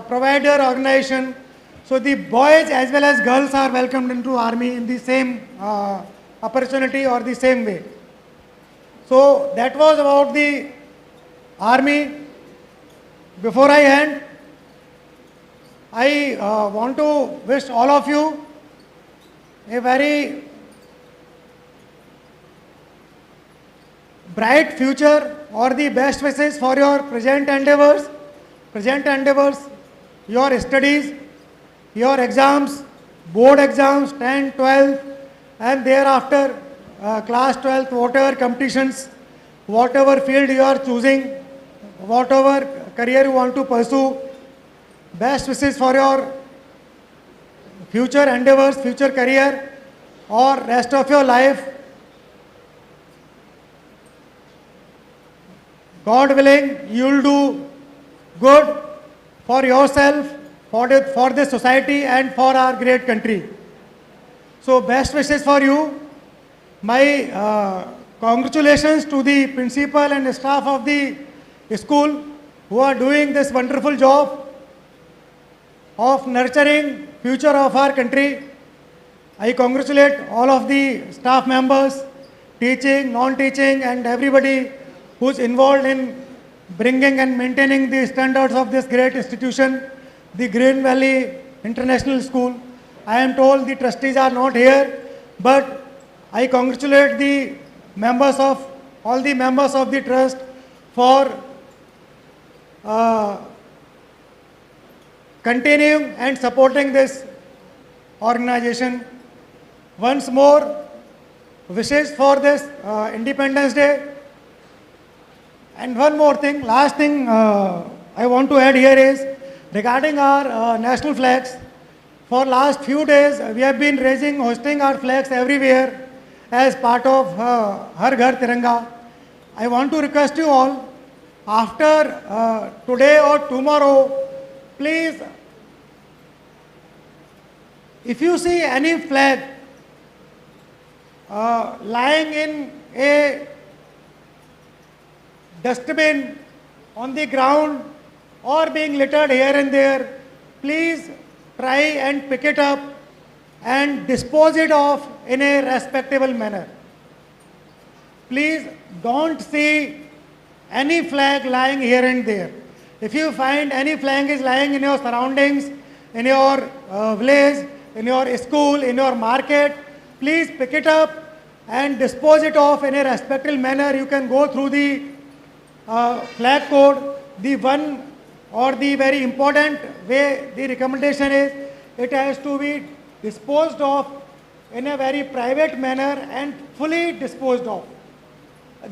provider organization. So the boys as well as girls are welcomed into army in the same opportunity or the same way. So that was about the army. Before I end, I want to wish all of you a very bright future or the best wishes for your present endeavors, your studies, your exams, board exams, 10, 12, and thereafter class 12th, whatever competitions, whatever field you are choosing, whatever career you want to pursue, best wishes for your future endeavors, future career, or rest of your life. God willing, you will do good for yourself, for the society and for our great country. So best wishes for you. My congratulations to the principal and staff of the school who are doing this wonderful job of nurturing future of our country. I congratulate all of the staff members, teaching, non-teaching, and everybody who's involved in bringing and maintaining the standards of this great institution, the Green Valley International School. I am told the trustees are not here, but I congratulate the members of, all the members of the trust for continuing and supporting this organization. Once more, wishes for this Independence Day. And one more thing, last thing I want to add here is regarding our national flags. For last few days, we have been hosting our flags everywhere as part of Har Ghar Tiranga. I want to request you all, after today or tomorrow, please, if you see any flag lying in a dustbin on the ground or being littered here and there, please try and pick it up and dispose it off in a respectable manner. Please don't see any flag lying here and there. If you find any flag is lying in your surroundings, in your village, in your school, in your market, please pick it up and dispose it off in a respectful manner. You can go through the flag code. The one or the very important way the recommendation is, it has to be disposed of in a very private manner and fully disposed of.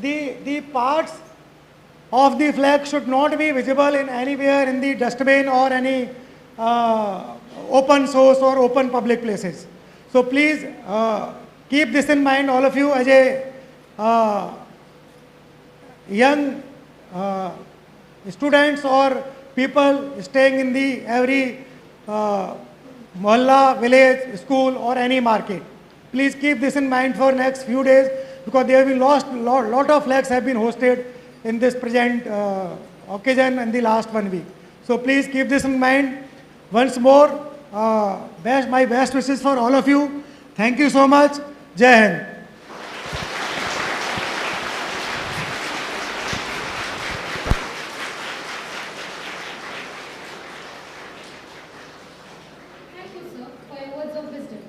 The parts of the flag should not be visible in anywhere in the dustbin or any open source or open public places. So please keep this in mind, all of you, as a young students or people staying in the every mohalla, village, school or any market. Please keep this in mind for next few days, because there will be lot of flags have been hosted in this present occasion in the last 1 week. So please keep this in mind. Once more, my best wishes for all of you. Thank you so much. Jai Hind. Thank you, sir, for your words of wisdom.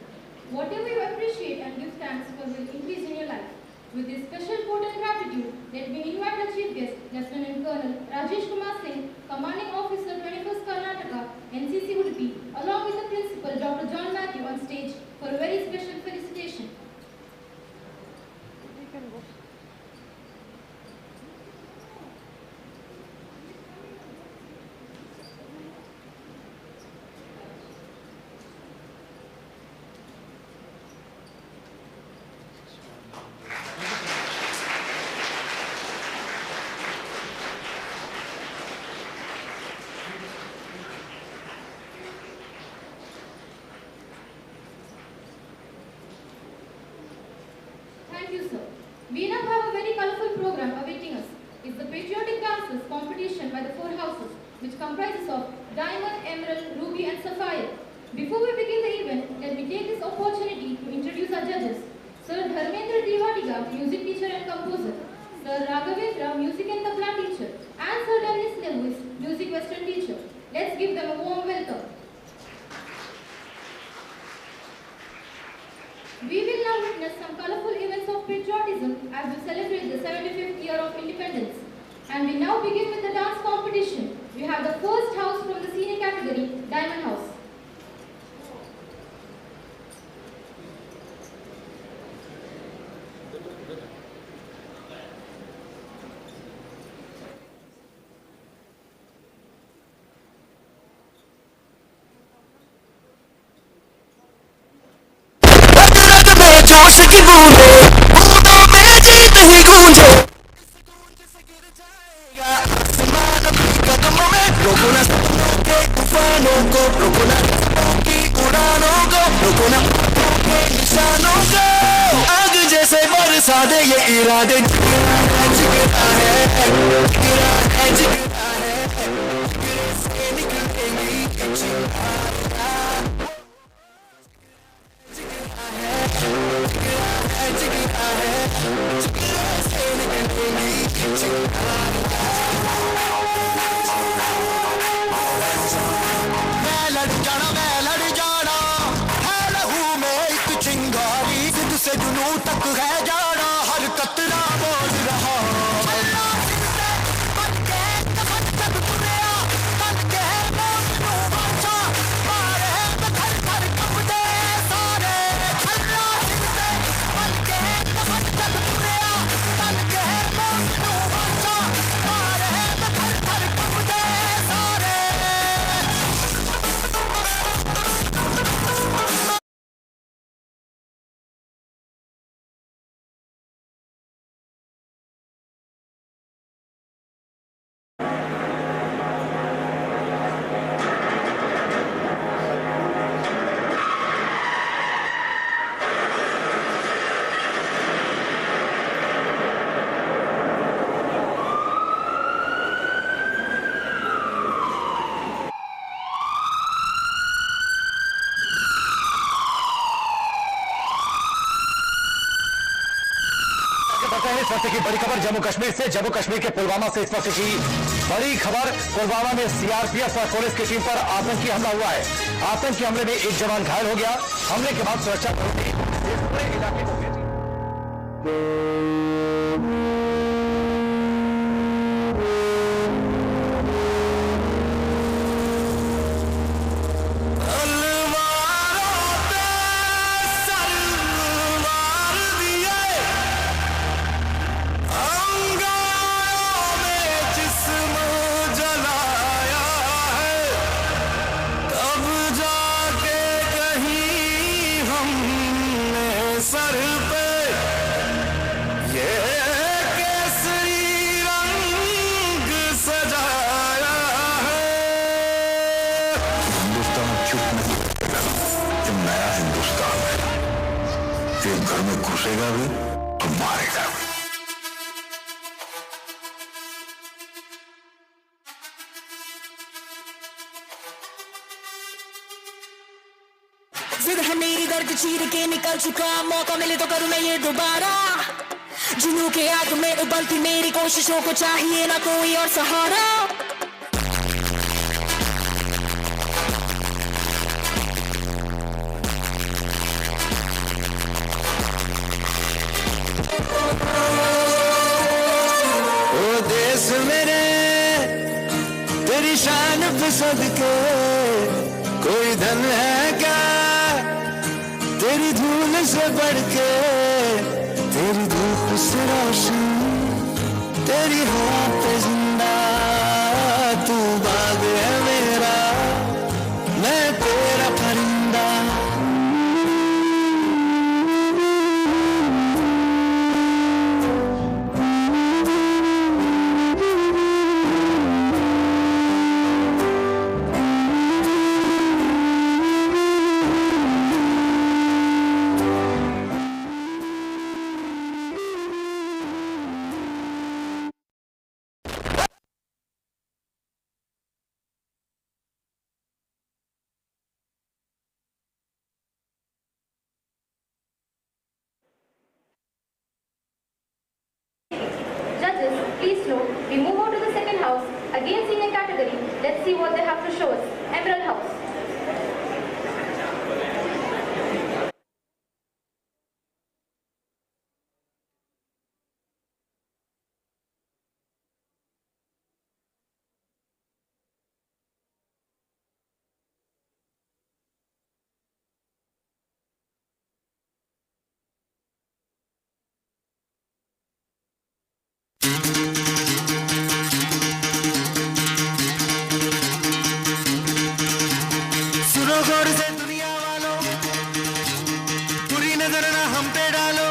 Whatever you appreciate and give thanks for will increase in your life. With this special vote and gratitude, let me invite the Chief Guest, Lieutenant Colonel Rajesh Kumar Singh, Commanding Officer 21st Karnataka, NCC Udupi, along with the Principal Dr. John Matthew on stage for a very special felicitation. You can go. Thank you, sir. We now have a very colorful program awaiting us. It's the Patriotic Dances competition by the 4 houses, which comprises of Diamond, Emerald, Ruby and Sapphire. Before we begin the event, let me take this opportunity to introduce our judges. Sir Dharmendra Trivadiga, music teacher and composer. Sir Raghavendra, music and tabla teacher. And Sir Dennis Lewis, music western teacher. Let's give them a warm welcome. We will now witness some colorful events of patriotism as we celebrate the 75th year of independence. And we now begin with the dance competition. We have the first house from the senior category, Diamond House. जोश की बूंदे बूंदों में जीत ही गूंजे इस गूंज से गिर जाएगा आसमान अपनी कदमों में रोको ना सपनों के तूफानों को रोको ना रिश्तों की उड़ानों को रोको ना आंखों के निशानों को आग जैसे बरसा दे ये इरादे जिगरा है जिगरा है जिगरा है जिगरे से निकलेंगी चिंगारियां से जुनू तक है जाना हर कतरा बोल रहा बन के कफन जब तुरिया बन के मौत नू बाचा मारे बखर कर कपदे सारे अल्लाह जिंदे बन के कफन जब तुरिया बन के मौत नू बाचा मारे बखर कर कपदे सारे इस वक्त की बड़ी खबर जम्मू कश्मीर से। जम्मू कश्मीर के पुलवामा से इस वक्त की बड़ी खबर। पुलवामा में सीआरपीएफ और पुलिस की टीम पर आतंकी हमला हुआ है। आतंकी हमले में एक जवान घायल हो गया। हमले के बाद सुरक्षा बलों ने इस पूरे इलाके को हिंदुस्तान चुप नहीं रहेगा। ये नया हिंदुस्तान है, ये घर में घुसेगा भी और मारेगा भी। जिद है मेरी दर्द चीर के निकल चुका, मौका मिले तो करूं मैं ये दोबारा। जुनून के आग में उबलती मेरी कोशिशों को चाहिए ना कोई और सहारा। ओ देश मेरे तेरी शान पे सदके, कोई धन है क्या तेरी धूल से बढ़ के, तेरी धूप से रोशन, तेरी हवा पे जिंदा, तू बाग है मेरा, मैं तेरा परिंदा। Judges, please note, we move on to the second house, again senior category. Let's see what they have to show us. Emerald House. सुनो गौर से दुनिया वालों, बुरी नजर ना हम पे डालो।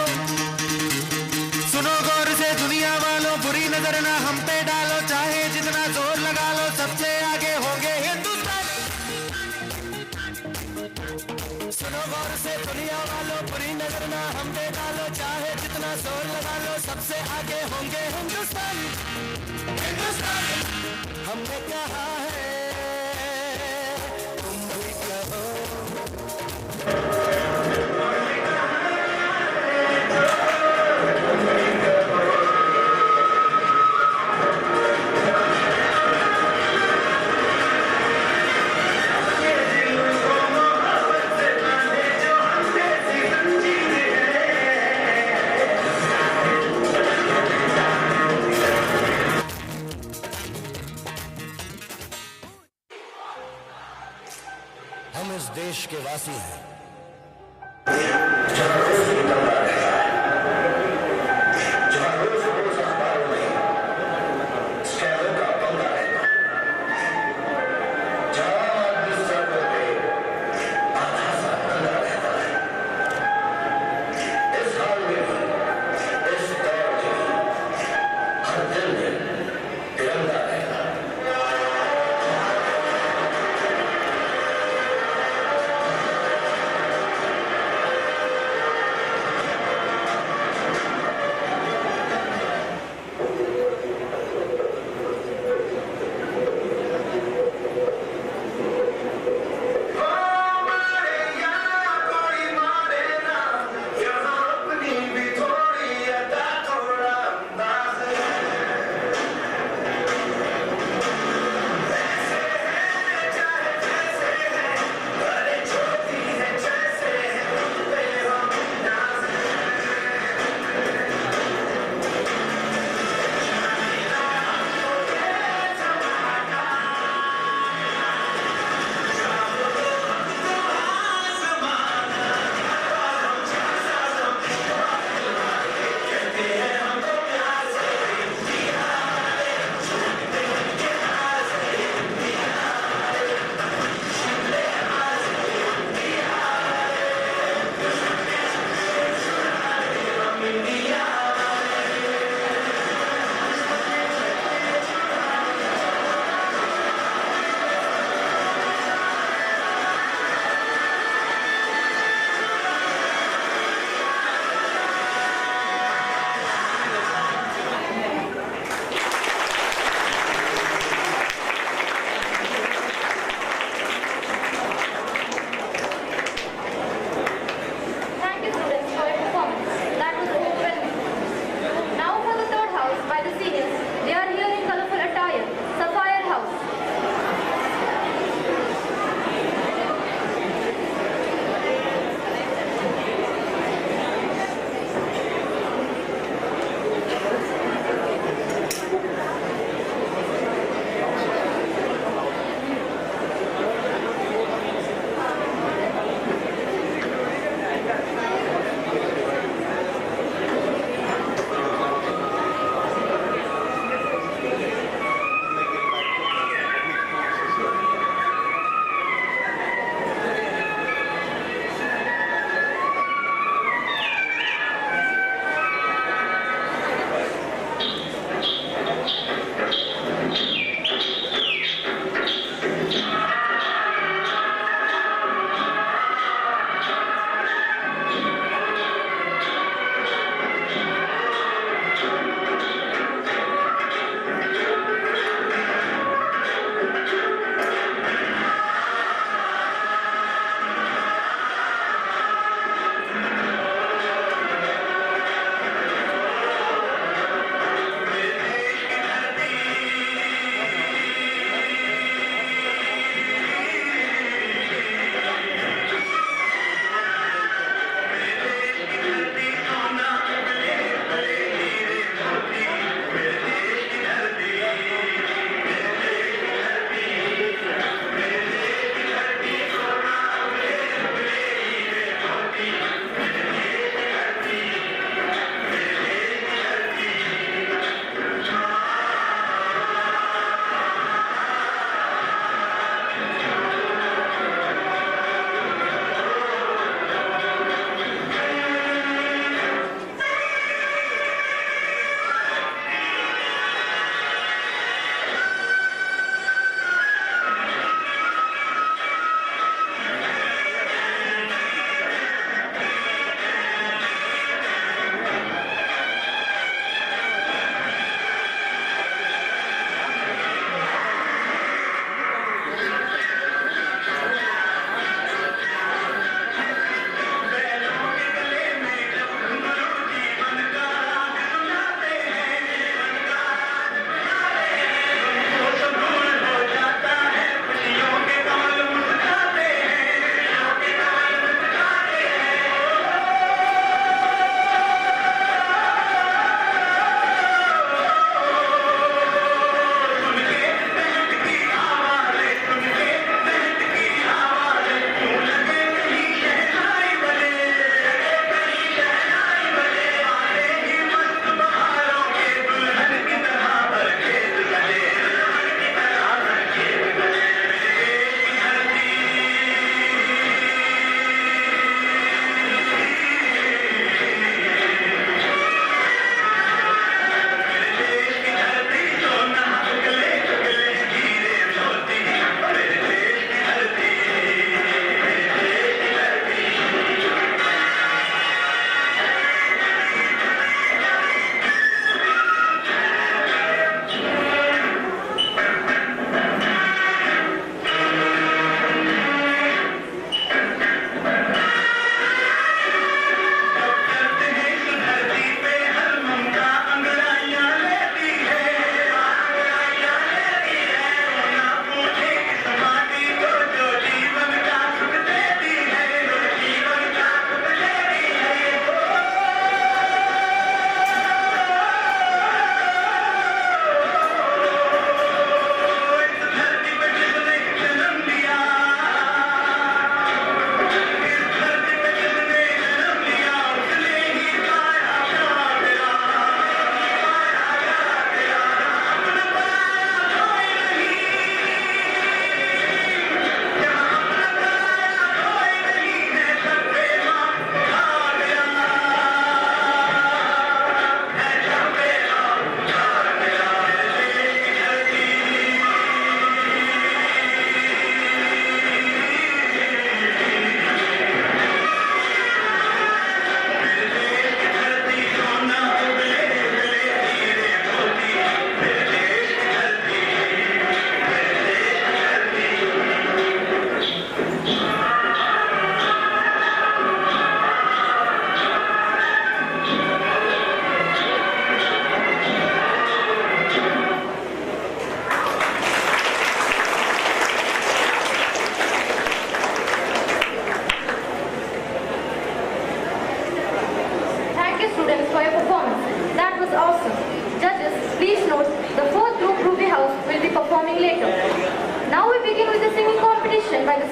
सुनो गौर से दुनिया वालों, बुरी नजर ना हम पे डालो। चाहे जितना जोर लगा लो, सबसे आगे होंगे हिंदुस्तान। सुनो गौर से दुनिया वालों, बुरी नजर ना हम पे डालो। चाहे जितना जोर लगा लो, सबसे आगे होंगे हिंदुस्तान। हिंदुस्तान हमने कहा है, तुम भी कहो। हम इस देश के वासी हैं।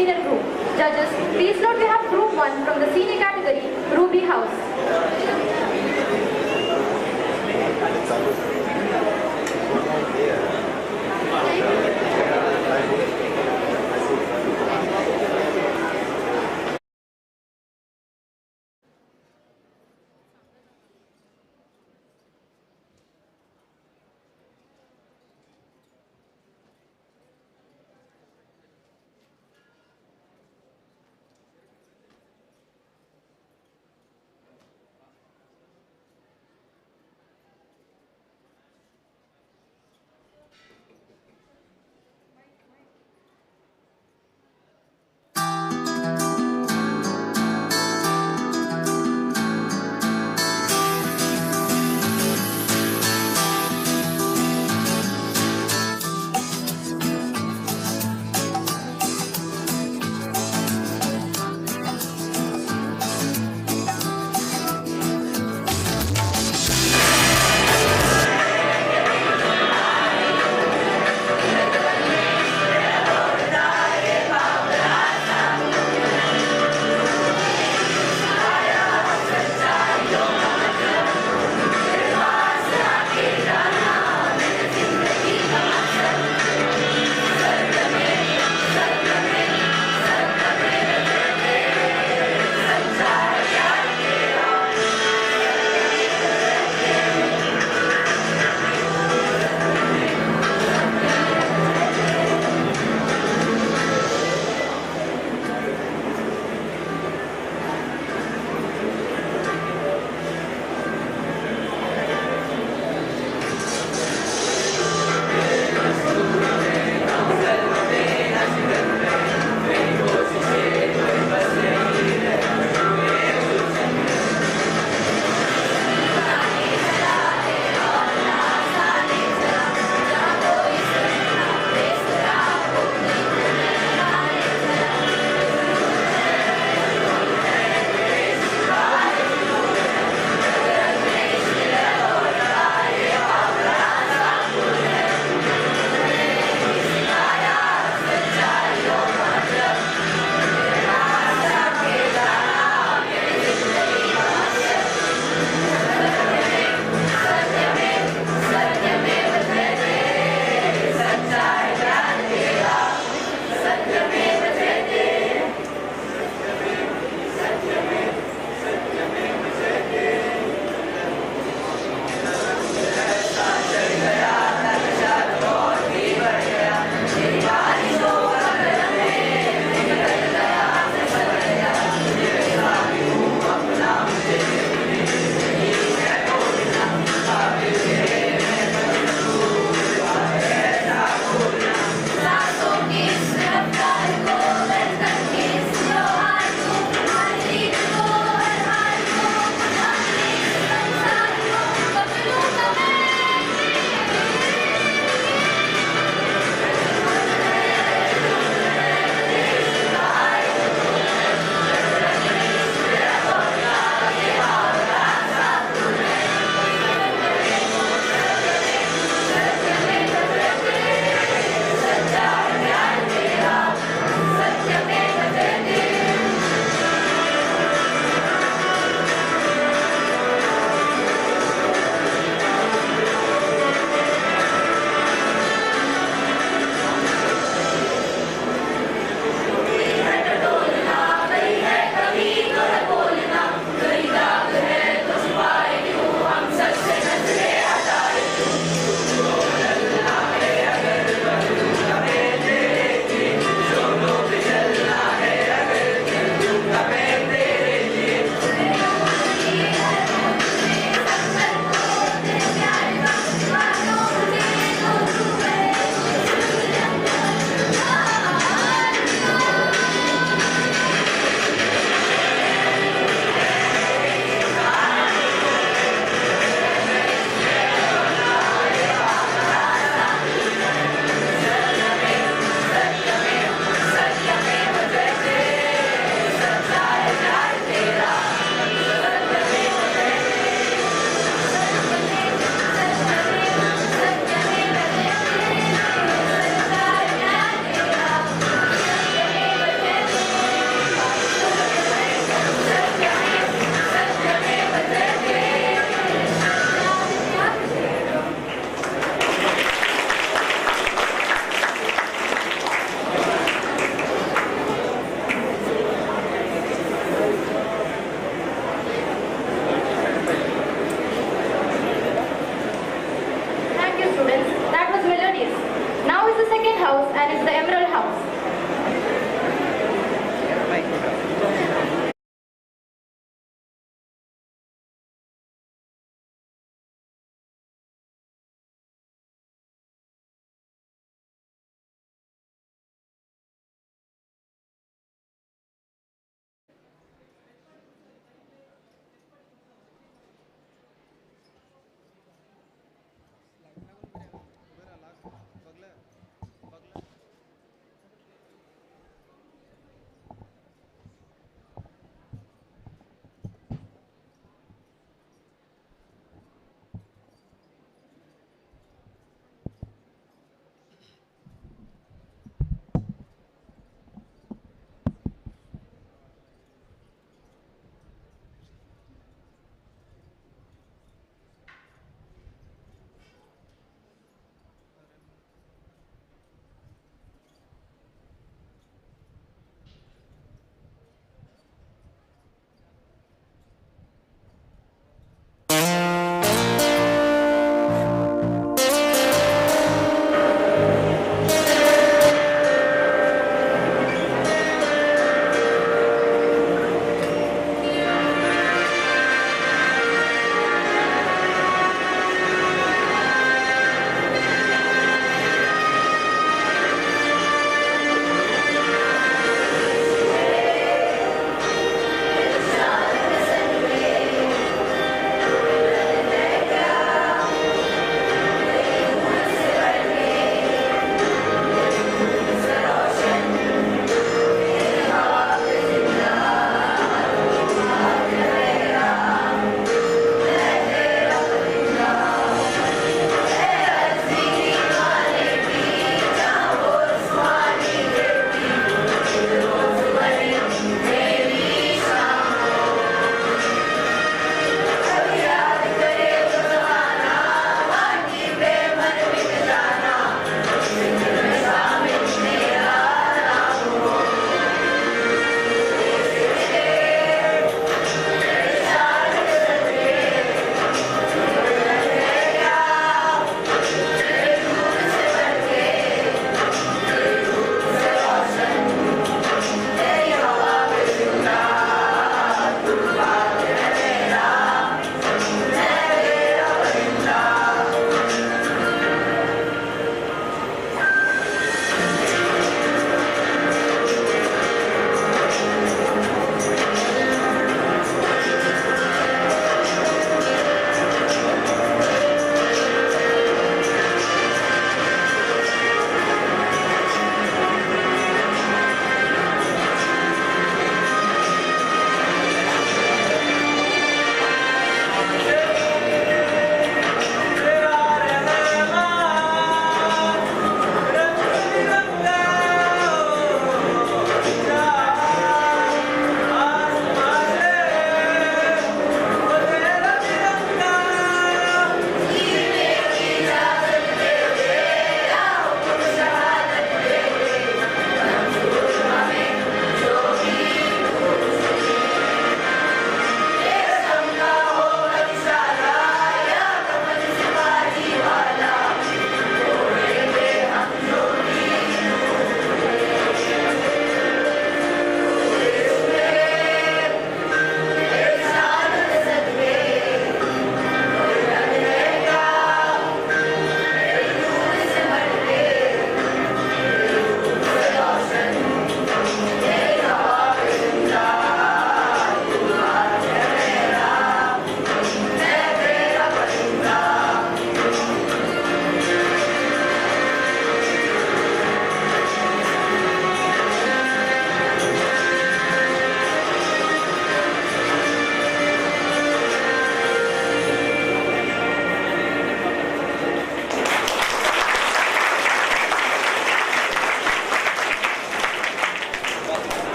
senior group. Judges, please note we have group 1 from the senior category, Ruby House.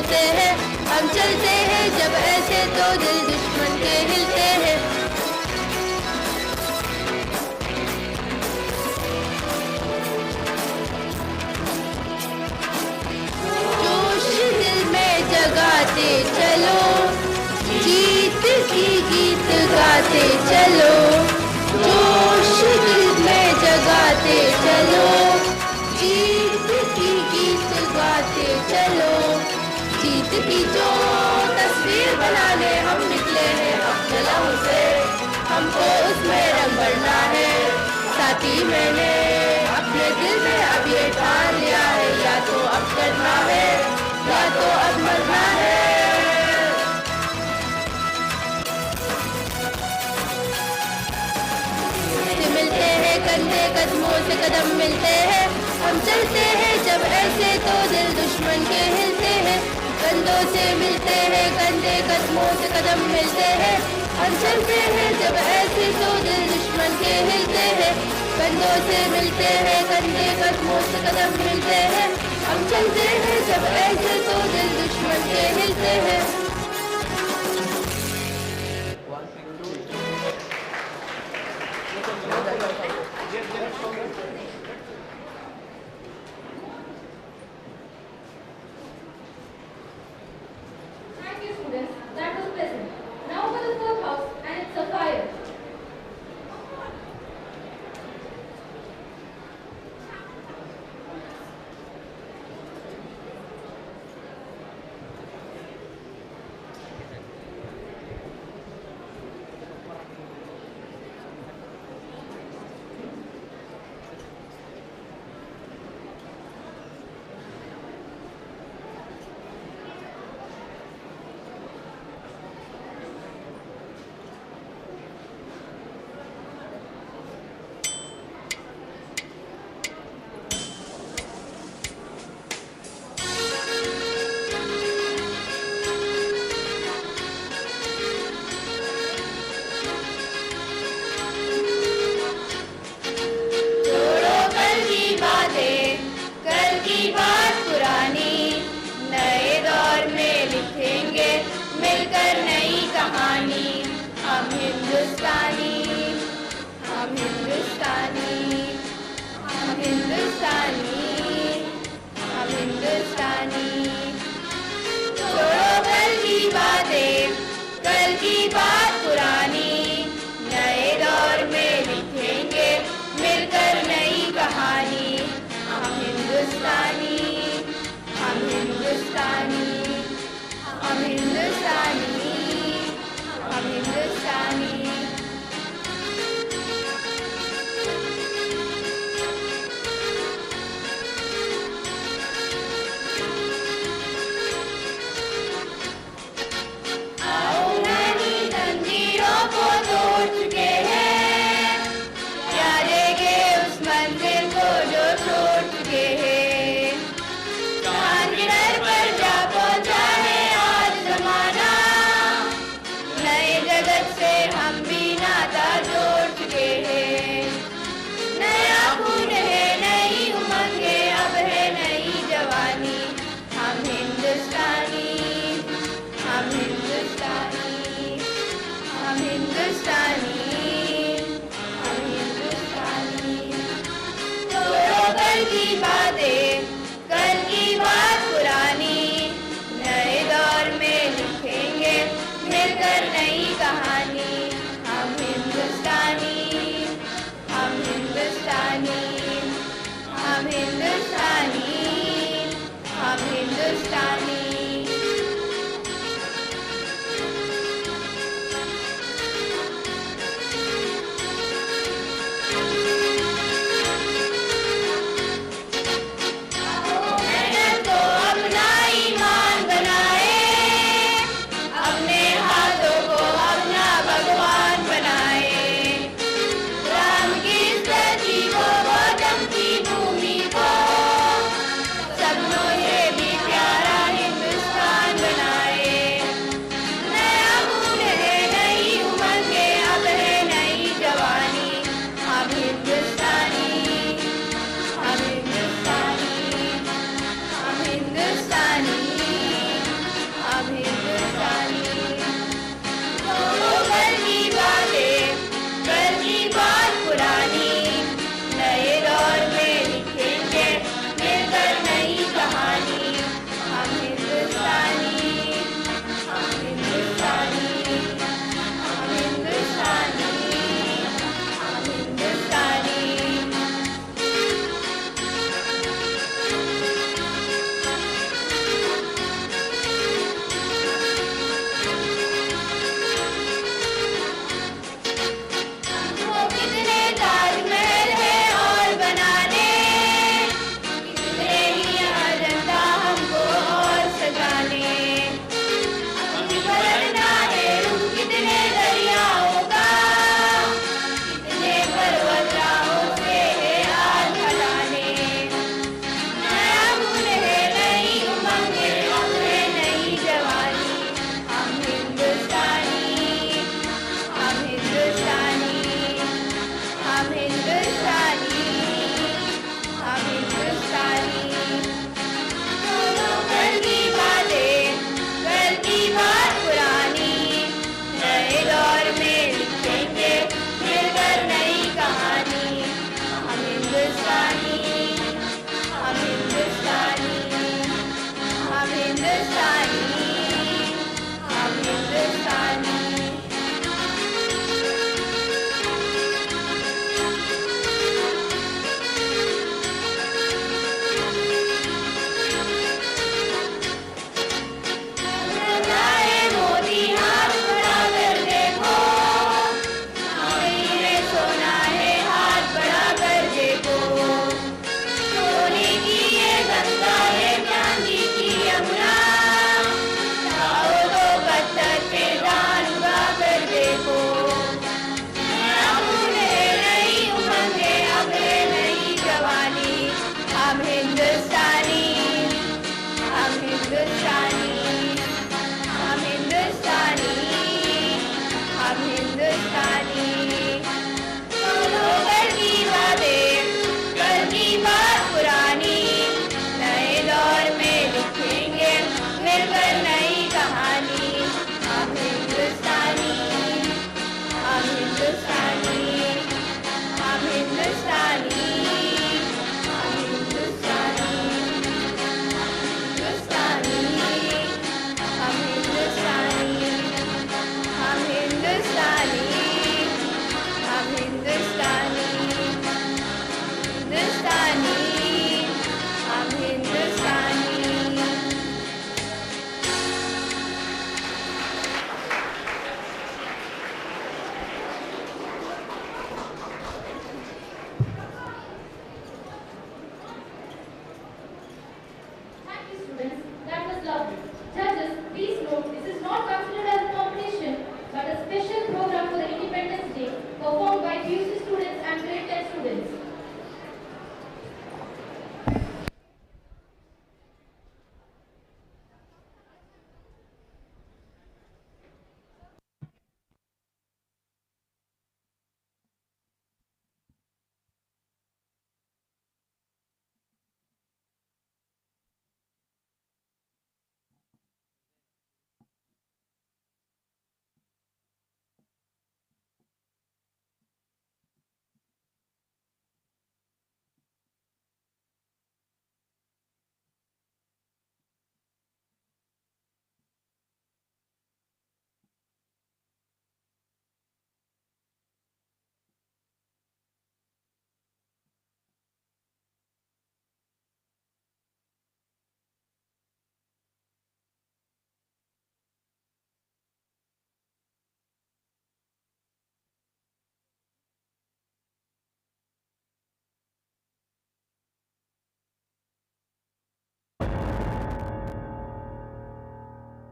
मिलते हैं, हम चलते हैं जब ऐसे तो दिल दुश्मन के हिलते हैं। जोश दिल में जगाते चलो, जीत की गीत गाते चलो, जोश दिल में जगाते चलो, जीत की गीत गाते चलो। जीत की जो तस्वीर बनाने हम निकले हैं अपने लहू से, हमको उसमें रंग भरना है। साथी मैंने अपने दिल में अब ये ठान लिया है, या तो अब करना है या तो अब मरना है। मिलते हैं कंधे कदमों से कदम मिलते हैं, हम चलते हैं जब ऐसे तो दिल दुश्मन के हिलते हैं। कंधों से मिलते हैं कंधे कदमों से कदम मिलते हैं, हम चलते हैं जब ऐसे तो दिल दुश्मन के हिलते हैं। कंधों से मिलते हैं कंधे कदमों से कदम मिलते हैं, हम चलते हैं जब ऐसे तो दिल दुश्मन के हिलते हैं। Thank you, students. That was pleasant. Now for the fourth house, and it's a fire. छोड़ो कल की बातें, कल की बात पुरानी, नए दौर में लिखेंगे मिलकर नई कहानी। हम हिंदुस्तानी, हम हिंदुस्तानी, हम हिंदुस्तानी, हम हिंदुस्तानी। छोड़ो कल की बातें, कल की बात पुरानी, नए दौर में लिखेंगे मिलकर नई कहानी। हम हिंदुस्तानी, हम हिंदुस्तानी, हम हिंदुस्तानी, हम हिंदुस्तानी।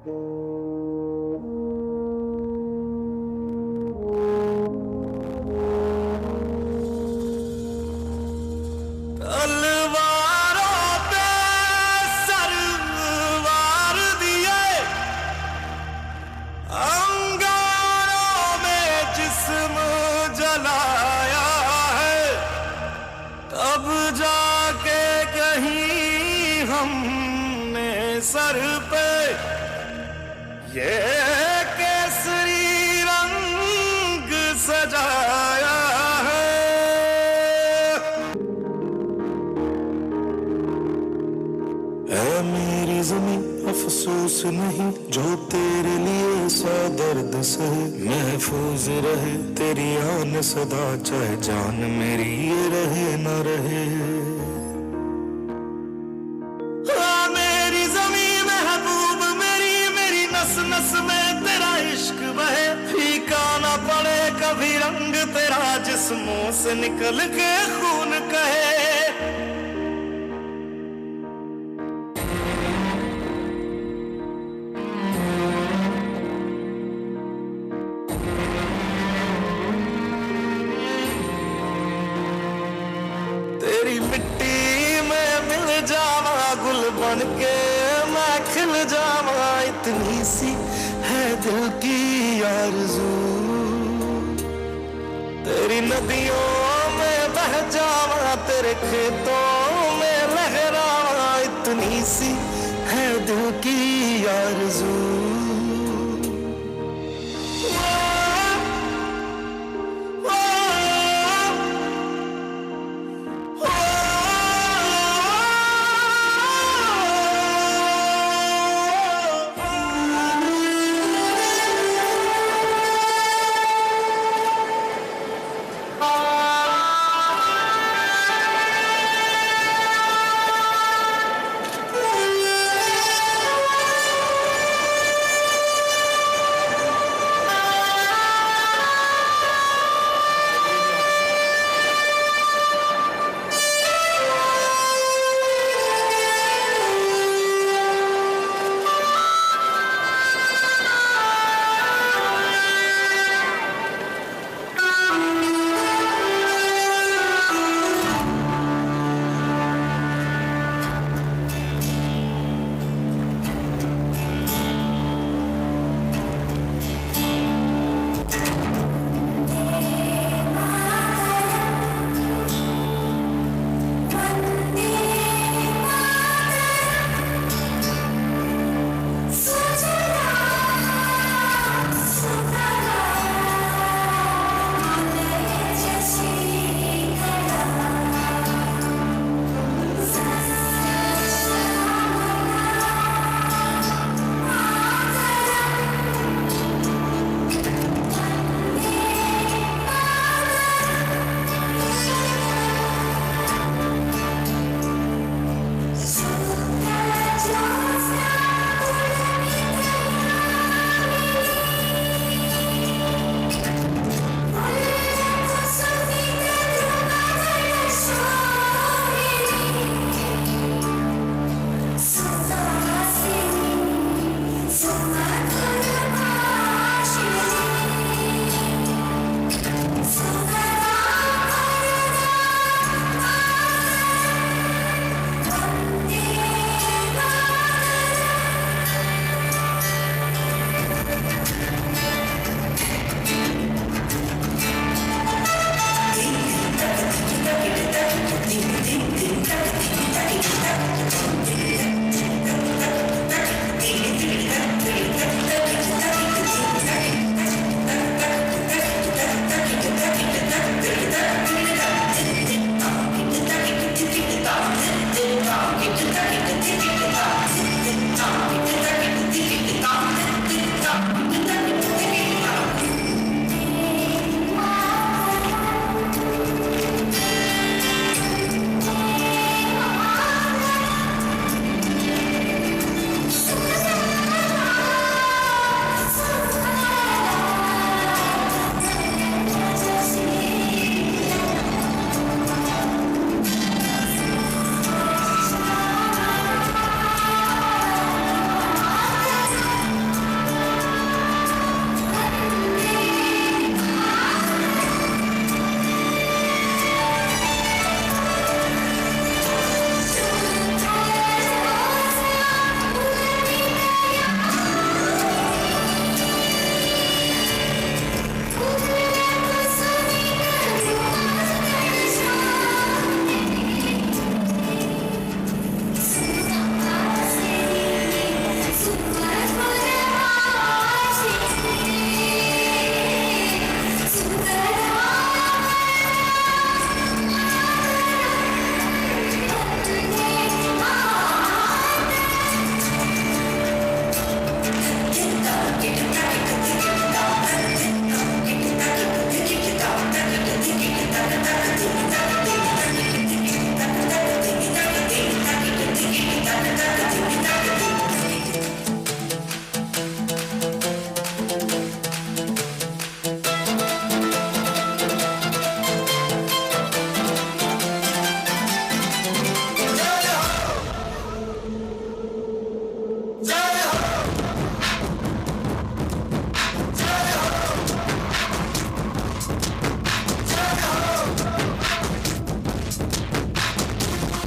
तलवारों पे सरवार दिए, अंगारों में जिस्म जलाया है, तब जाके कहीं हमने सर पे ये केसरी रंग सजाया है। ऐ मेरी ज़मीं अफसोस नहीं जो तेरे लिए सौ दर्द सहे, महफूज रहे तेरी आन सदा चाहे जान मेरी ये रहे न रहे। हाँ मेरी ज़मीं महबूब मेरी, मेरी नस नस में तेरा इश्क बहे, फीका ना पड़े कभी रंग तेरा जिस्मों से निकल के खून कहे। तेरी मिट्टी में मिल जावा गुल बन के मैं खिल जावा, इतनी सी है दिल की आरज़ू। तेरी नदियों में बह जावा तेरे खेतों में लहरावा, इतनी सी है दिल की आरज़ू।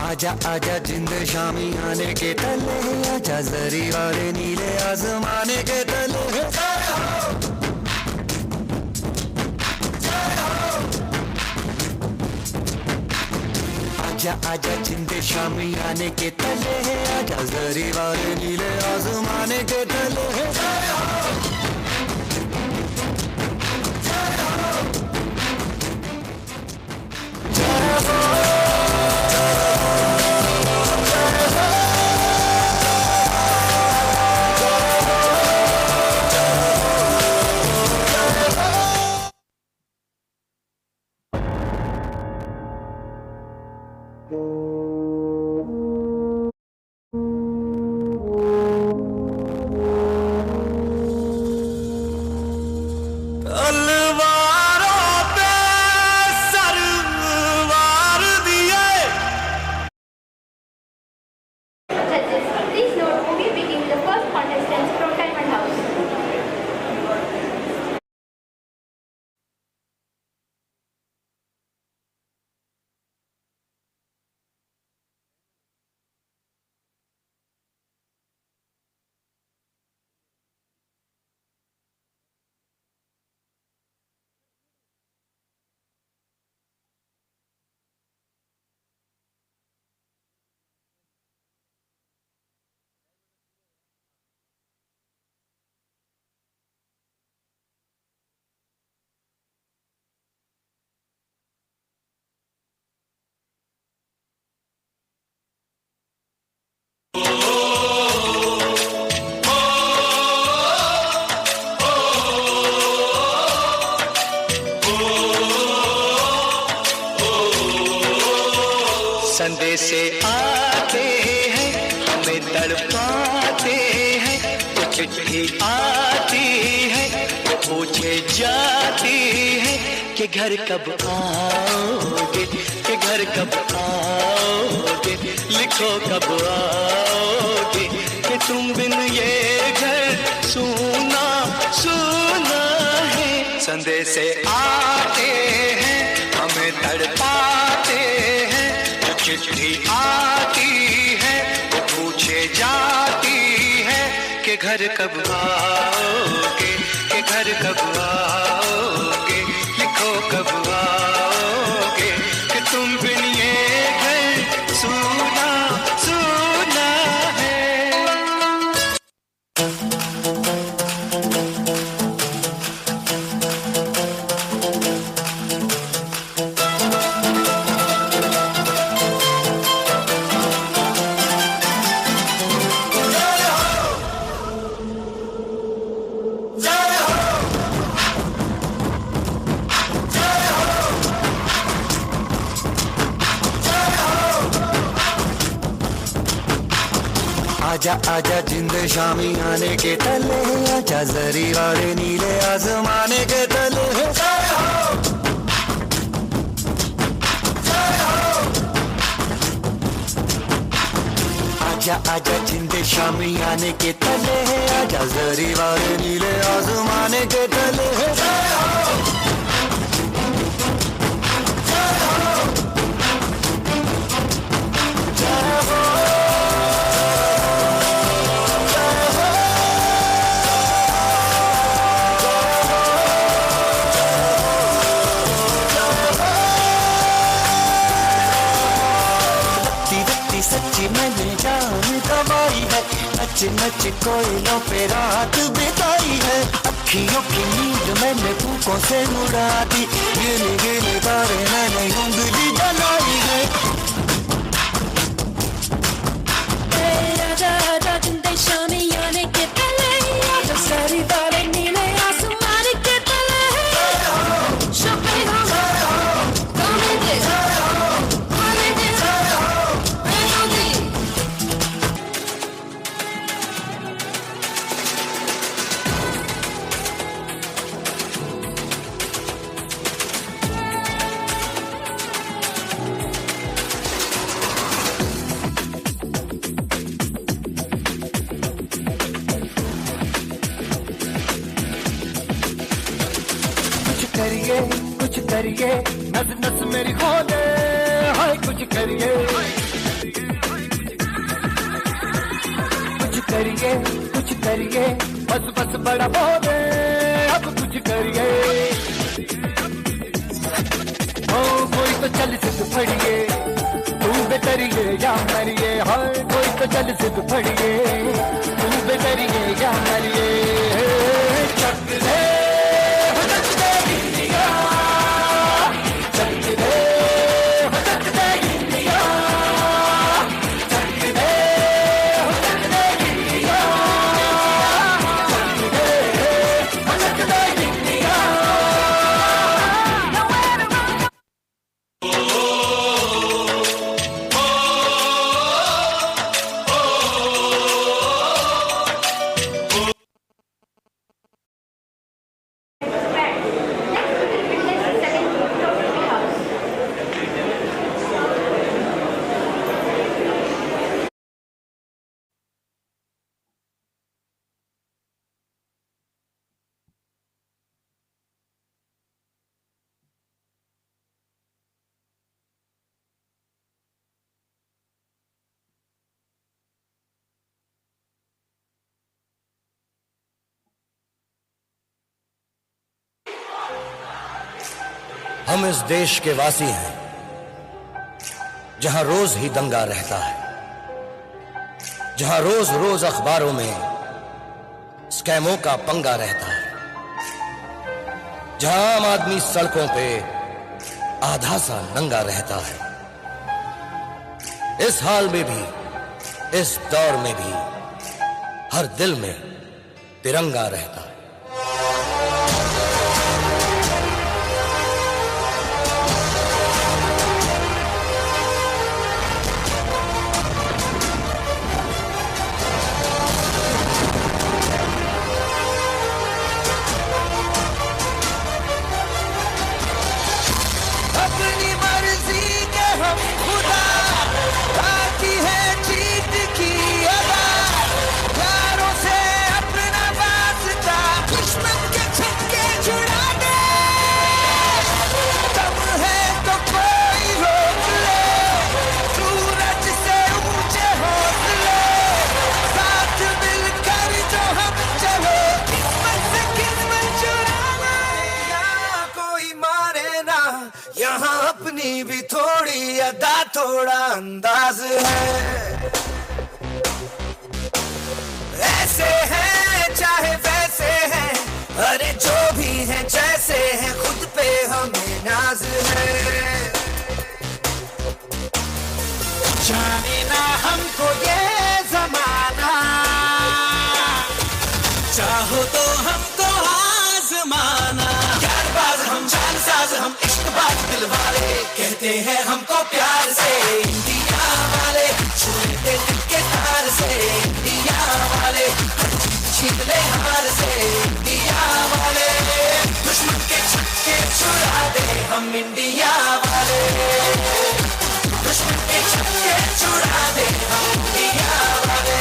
आजा आजा जिंद शामी आने के तले, आजा जरी वाले नीले आसमाने के तले। आजा आजा जिंद शामी आने के तले, आजा जरी वाले नीले आसमाने के तले। Please note, who will begin the first contestants from Diamond House. संदेशे आते हैं हमें तड़पाते हैं, तो चिट्ठी आती है तो पूछे जाती है कि घर कब आओगे, कि घर कब आओगे, लिखो कब आओगे, कि तुम बिन ये घर सूना सूना है। संदेशे आते हैं हमें तड़पाते हैं, चिट्ठी आती है वो पूछे जाती है कि घर कब आओगे, कि घर कब आओगे, लिखो कब आओगे, कि तुम बिन ये घर सूना सूना है। आजा आजा जिंद शामी आने के तले, आजा जरी वाले नीले आसमाने के तले। आजा आजा जिंद शामी आने के तले, आजा जरी वाले नीले आसमाने के तले। सच्ची मैंने जान गवाई है, नच नच कोयलों पे रात बिताई है, अखियों की नींद मैंने फूकों से उड़ा दी, गिले गिले तारे मैंने उंगली जलाई है। राजा राजा जिंदे शामी आने के तले, आजा सारी बातें करिए नस नस मेरी खोले हाय कुछ करिए कुछ करिए बस बस बड़ा बोले अब कुछ करिए ओ कोई तो चल सिद्ध फड़िए तू बेतरिए या मरिए हाय कोई तो चल सिद्ध फड़िए तू बेतरिए या मरिए चक दे हम इस देश के वासी हैं जहां रोज ही दंगा रहता है, जहां रोज रोज अखबारों में स्कैमों का पंगा रहता है, जहां आम आदमी सड़कों पे आधा सा नंगा रहता है। इस हाल में भी, इस दौर में भी हर दिल में तिरंगा रहता है। अपनी मर्जी के हम खुदा आती है जीत की अदा प्यारों से अपना वास्ता दुश्मन के छक्के छुड़ा दे दम है तो कोई रोक ले सूरज से ऊंचे हौसले साथ मिलकर जो हम चलो किस्मत से किस्मत चुराना यहाँ कोई मारे ना यहाँ अपनी भी थोड़ी अदा थोड़ा अंदाज है। ऐसे हैं चाहे वैसे हैं अरे जो भी हैं जैसे हैं खुद पे हमें नाज है। जाने ना हमको ये जमाना चाहो तो हमको आजमाना यारबाज हम जानसाज हम इश्कबाज दिल वाले कहते हैं हमको प्यार से इंडिया वाले छूते दिल के तार से इंडिया वाले छीन ले हार से इंडिया वाले दुश्मन के छक्के छुड़ा दे हम इंडिया वाले दुश्मन के छक्के छुड़ा दे हम इंडिया वाले।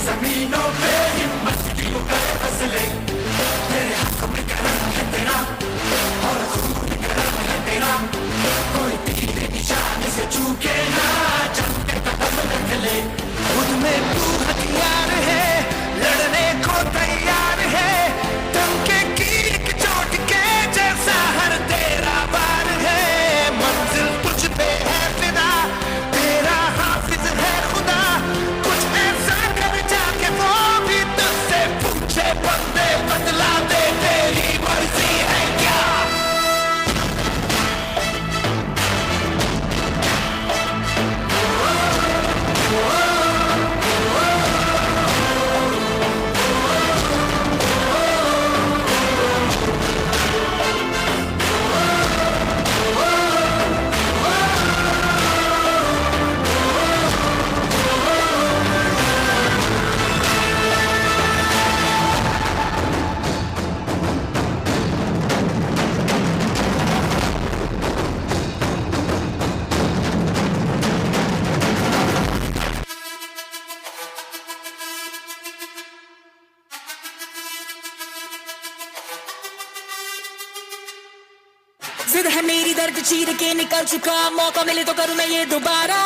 जमीनों पे हिम्मत की उगल फसले तेरे हाथों में कलम है तेरा चीर के निकल चुका, मौका मिले तो करूं मैं ये दोबारा।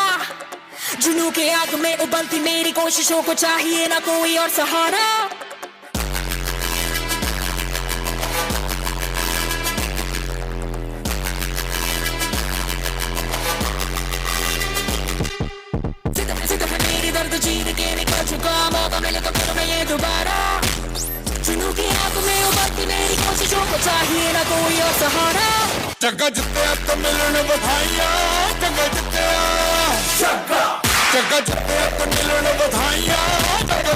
जुनू के आग में उबलती मेरी कोशिशों को चाहिए ना कोई और सहारा। सिर्फ मेरी दर्द चीर के निकल चुका, मौका मिले तो करूं मैं ये दोबारा। जुनू की आग में उबलती मेरी कोशिशों को चाहिए ना कोई और सहारा। जग्गा जित्ते तो मिलन बधाइयां, जग्गा जित्ते जग्गा जित्ते तो मिलन बधाइयां, जग्गा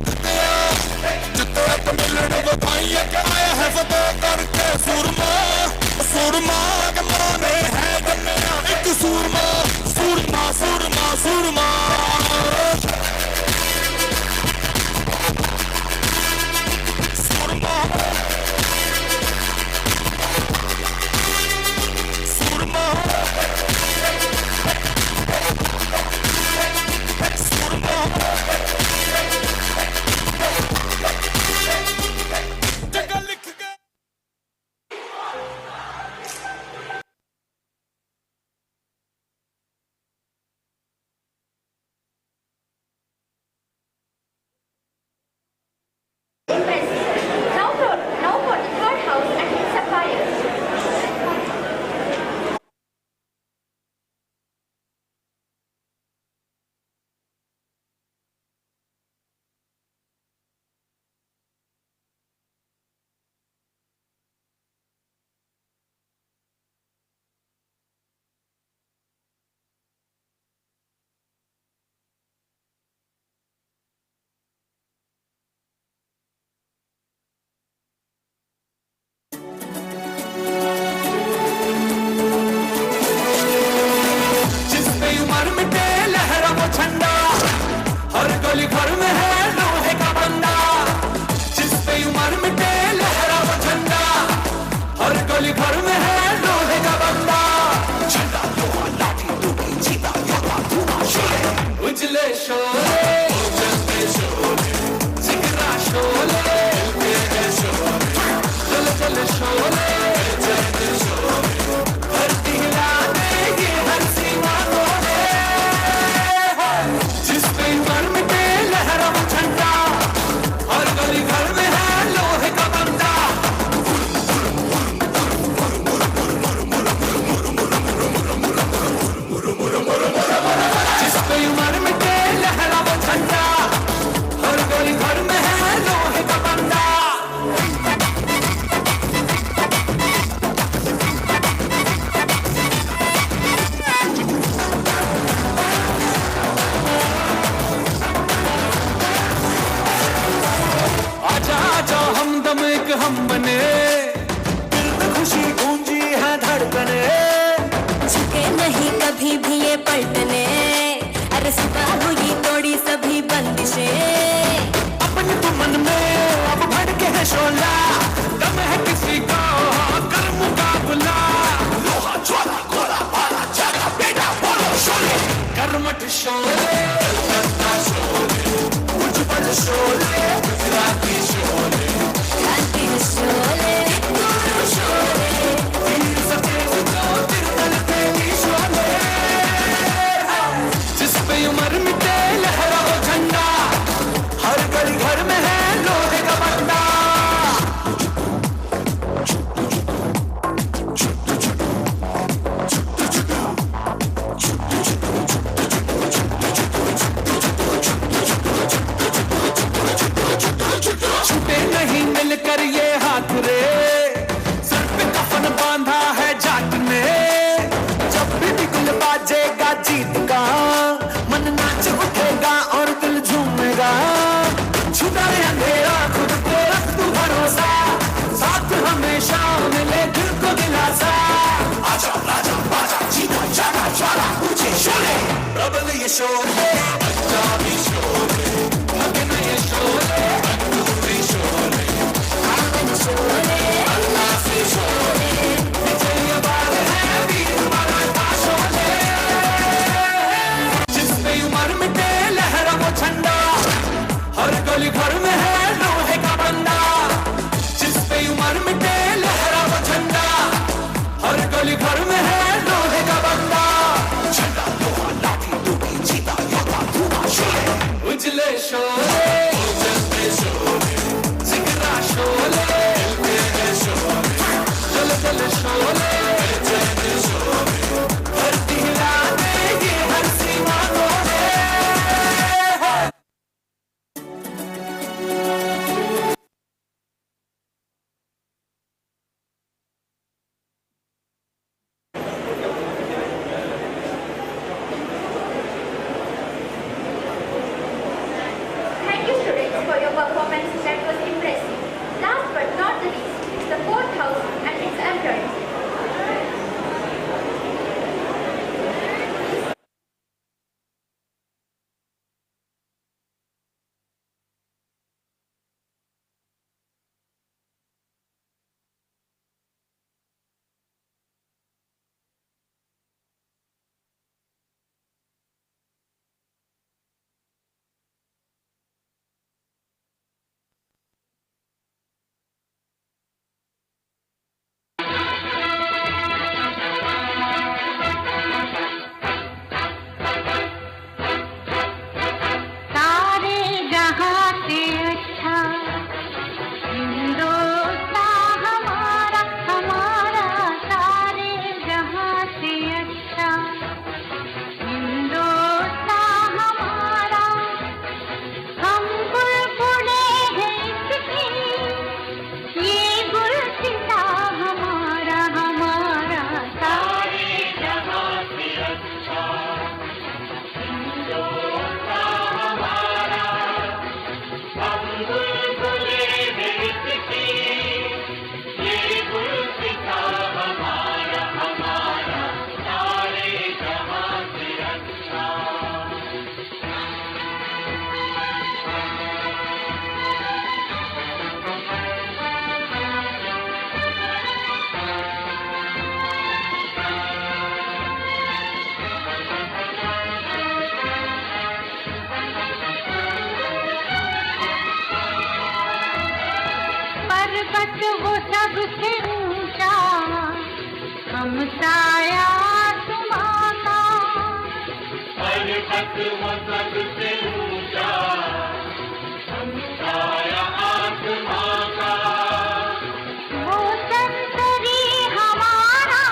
जित्ते तो मिलन बधाइयां। क्या आया है फतेह करके सूरमा, सूरमा के माने है जन्में एक सूरमा, सूरमा सूरमा सूरमा। Now for the third house and its sapphires. गली घर में है लोहे का बंदा, जिस पे उमर मिटे लहरा वो झंडा। हर गली घर में है लोहे का बंदा, झंडा लोहा लाठी टूटी जीता योद्धा धुआं शोले, उजले शोले उजलते शोले, जिगरा शोले उजलते शोले, जल जल शोले उजलते शोले, धरती हिला देगी हर सीमा तोड़े। जिस पे उमर मिटे लहरा वो झंडा, हर गली घर में है लोहे का बंदा। जिस पे उमर मिटे लहरा वो झंडा, हर गली घर में है लोहे का बंदा। आजा आजा हमदम एक हम बने, दिल में खुशी गूंजी है धड़कने, झुके नहीं कभी भी ये पलटने, अरे सुबह हुई तोड़ी सभी बंदिशें। अपने तो मन में अब भड़के है शोला, दम है किसी का कर मुकाबला। लोहा ज्वाला गोला भाला जागा बेटा बोलो शोले, कर्मठ शोले कलकत्ता शोले, उज्जवल शोले गुजराती शोले, क्रांति शोले गुरु शोले, वीर सतेज को तिरतल तेरी शोले। जिस पे उमर मिटे लहरा वो झंडा, हर गली घर में है लोहे का बंदा। छूटे नहीं मिलकर ये हाथ रे, सर पे कफन बांधा है जाट ने। जब भी बिगुल बाजेगा जीत का, मन नाच उठेगा और दिल झूमेगा। छुड़ाए अंधेरा खुद पे रख तू भरोसा, साथ हमेशा मिले दिल को दिलासा। आजा राजा बाजा जीता जागा ज्वाला ऊंचे शोले, प्रबल ये शोले पंजाबी शोले, मगन ये शोले अंगूरी शोले, आंगन शोले अल्लाफी शोले, विजय बाल है वीर मराठा शोले। जिस पे उमर मिटे लहरा वो झंडा, हर गली घर में है लोहे का बंदा। जिस पे उमर मिटे लहरा वो झंडा, हर गली घर में है लोहे dancing that was impressive. Last but not the least, is the courthouse and its ambience. सारे जहां से अच्छा हिंदुस्तान हमारा हमारा, सारे जहां से अच्छा हिंदुस्तान हमारा। हम बुलबुले हैं इसकी, ये गुलसिता हमारा हमारा, सारे जहां से अच्छा हिंदुस्तान हमारा। हम बुलबुले हैं इसकी, ये गुलसिता हमारा हमारा, सारे जहां से अच्छा। पर्वत वो सबसे ऊंचा, हम साया आसमां का। पर्वत वो सबसे ऊंचा, हम साया आसमां का। वो संतरी हमारा,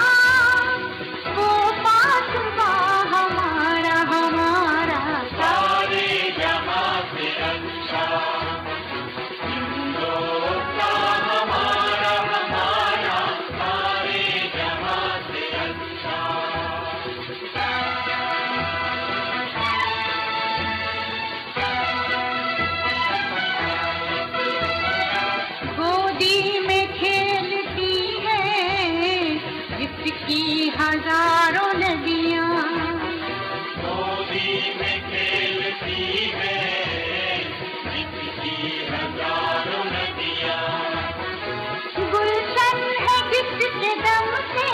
वो पासवा हमारा हमारा, सारे जहां से अच्छा हिंदुस्तान हमारा हमारा, सारे जहां से अच्छा। गोदी में खेलती है इसकी हजारों नदियां, गोदी में खेलती है इसकी हजारों नदियां। गुलशन है जिसके दम से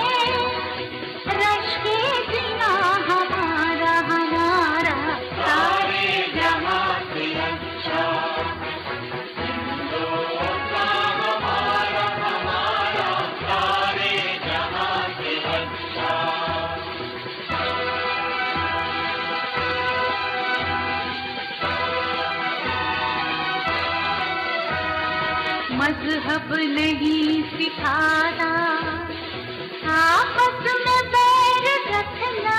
रश्के जिना हमारा हमारा, सारे जहां से अच्छा हिंदुस्तान हमारा हमारा, सारे जहां से अच्छा। मजहब नहीं सिखाता आपस में बैर रखना,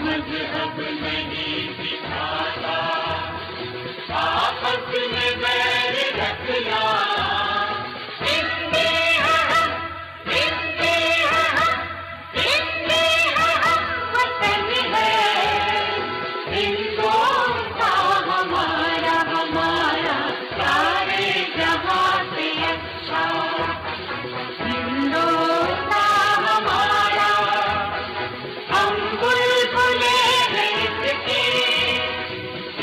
मजहब नहीं सिखाता आपस में बैर रखना। वतन है हिंदुस्तान हमारा हमारा, सारे जहां से अच्छा हिंदुस्तान हमारा। हम बुलबुले हैं इसकी,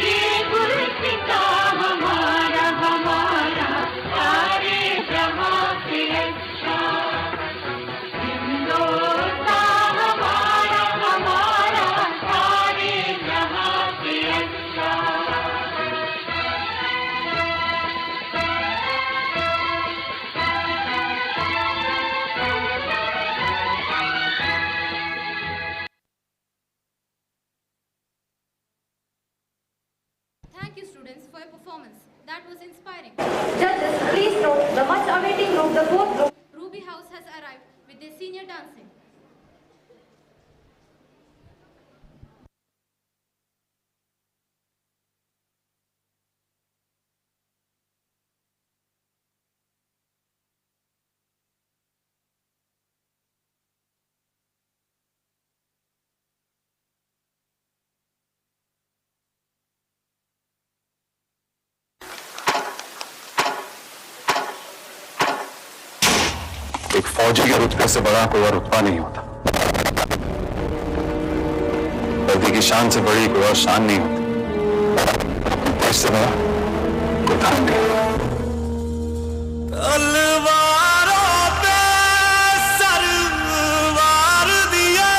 ये गुलसिता हमारा हमारा, सारे जहां से अच्छा हिंदुस्तान हमारा हमारा, सारे जहां से अच्छा। Thank you, students, for your performance. That was inspiring. Judges, please note the much awaiting group, the fourth group. Ruby House has arrived with their senior dancing. एक फौजी के रुतबे से बड़ा कोई और रुतबा नहीं होता। वर्दी की शान से बड़ी कोई और शान नहीं होती। देश से बड़ा कोई धर्म नहीं होता। तलवारों पे सरवार दिए,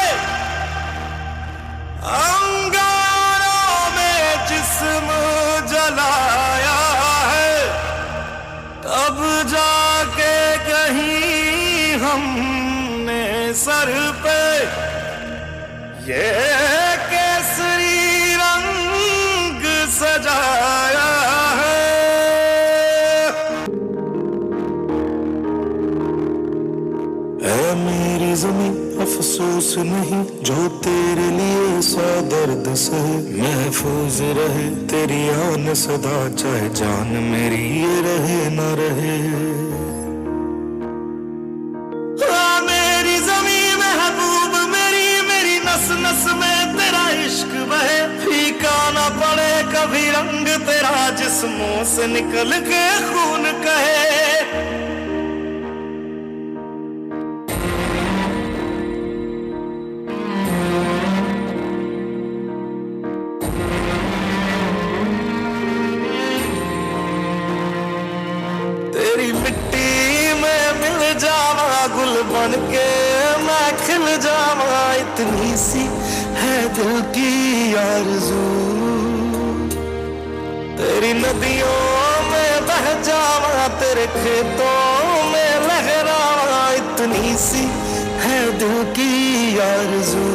अंगारों में जिस्म जलाया है, तब जाके कहीं हमने सर पे ये केसरी रंग सजाया है। ऐ मेरी ज़मीं अफसोस नहीं जो तेरे लिए सौ दर्द सहे, महफूज रहे तेरी आन सदा चाहे जान मेरी ये रहे न रहे। हाँ मेरी ज़मीं महबूब मेरी, मेरी नस नस में तेरा इश्क बहे, फीका न पड़े कभी रंग तेरा जिस्मों से निकल के खून कहे। तेरी मिट्टी में मिल जावा गुल बन के मैं खिल जावा, इतनी सी है दिल की आरज़ू। तेरी नदियों में बह जावा तेरे खेतों में लहरावा, इतनी सी है दिल की आरज़ू।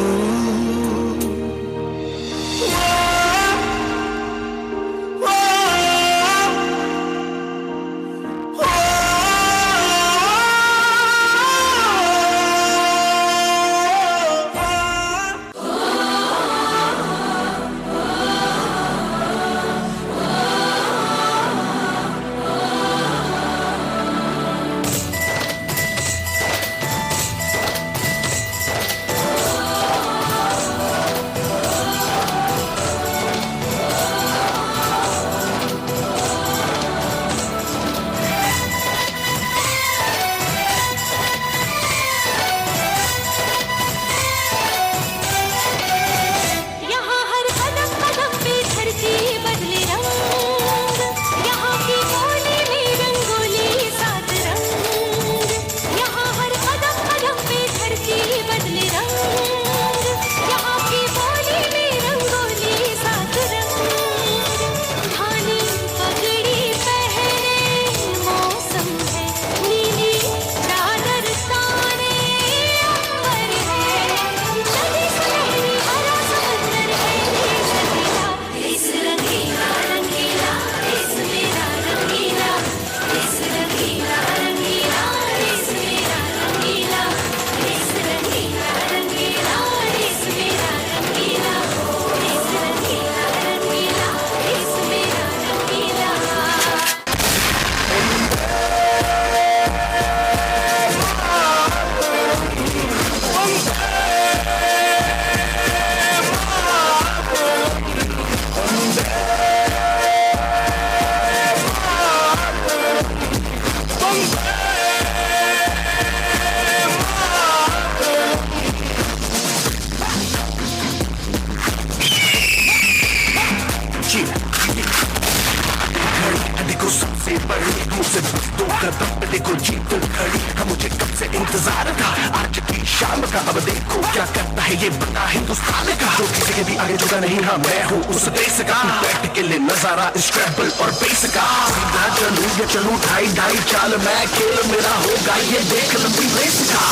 देखो जीत खड़ी हम मुझे कब से इंतजार था, आज की शाम का अब देखो क्या करता है ये बड़ा हिंदुस्तान का, जो किसी के भी आगे झुका नहीं। हाँ मैं हूँ उस देश का, बैठ के ले नजारा इस ट्रैवल और बेस का। सीधा चलूं या चलूं ढाई ढाई चाल, मैं खेल मेरा होगा ये देख लंबी रेस का।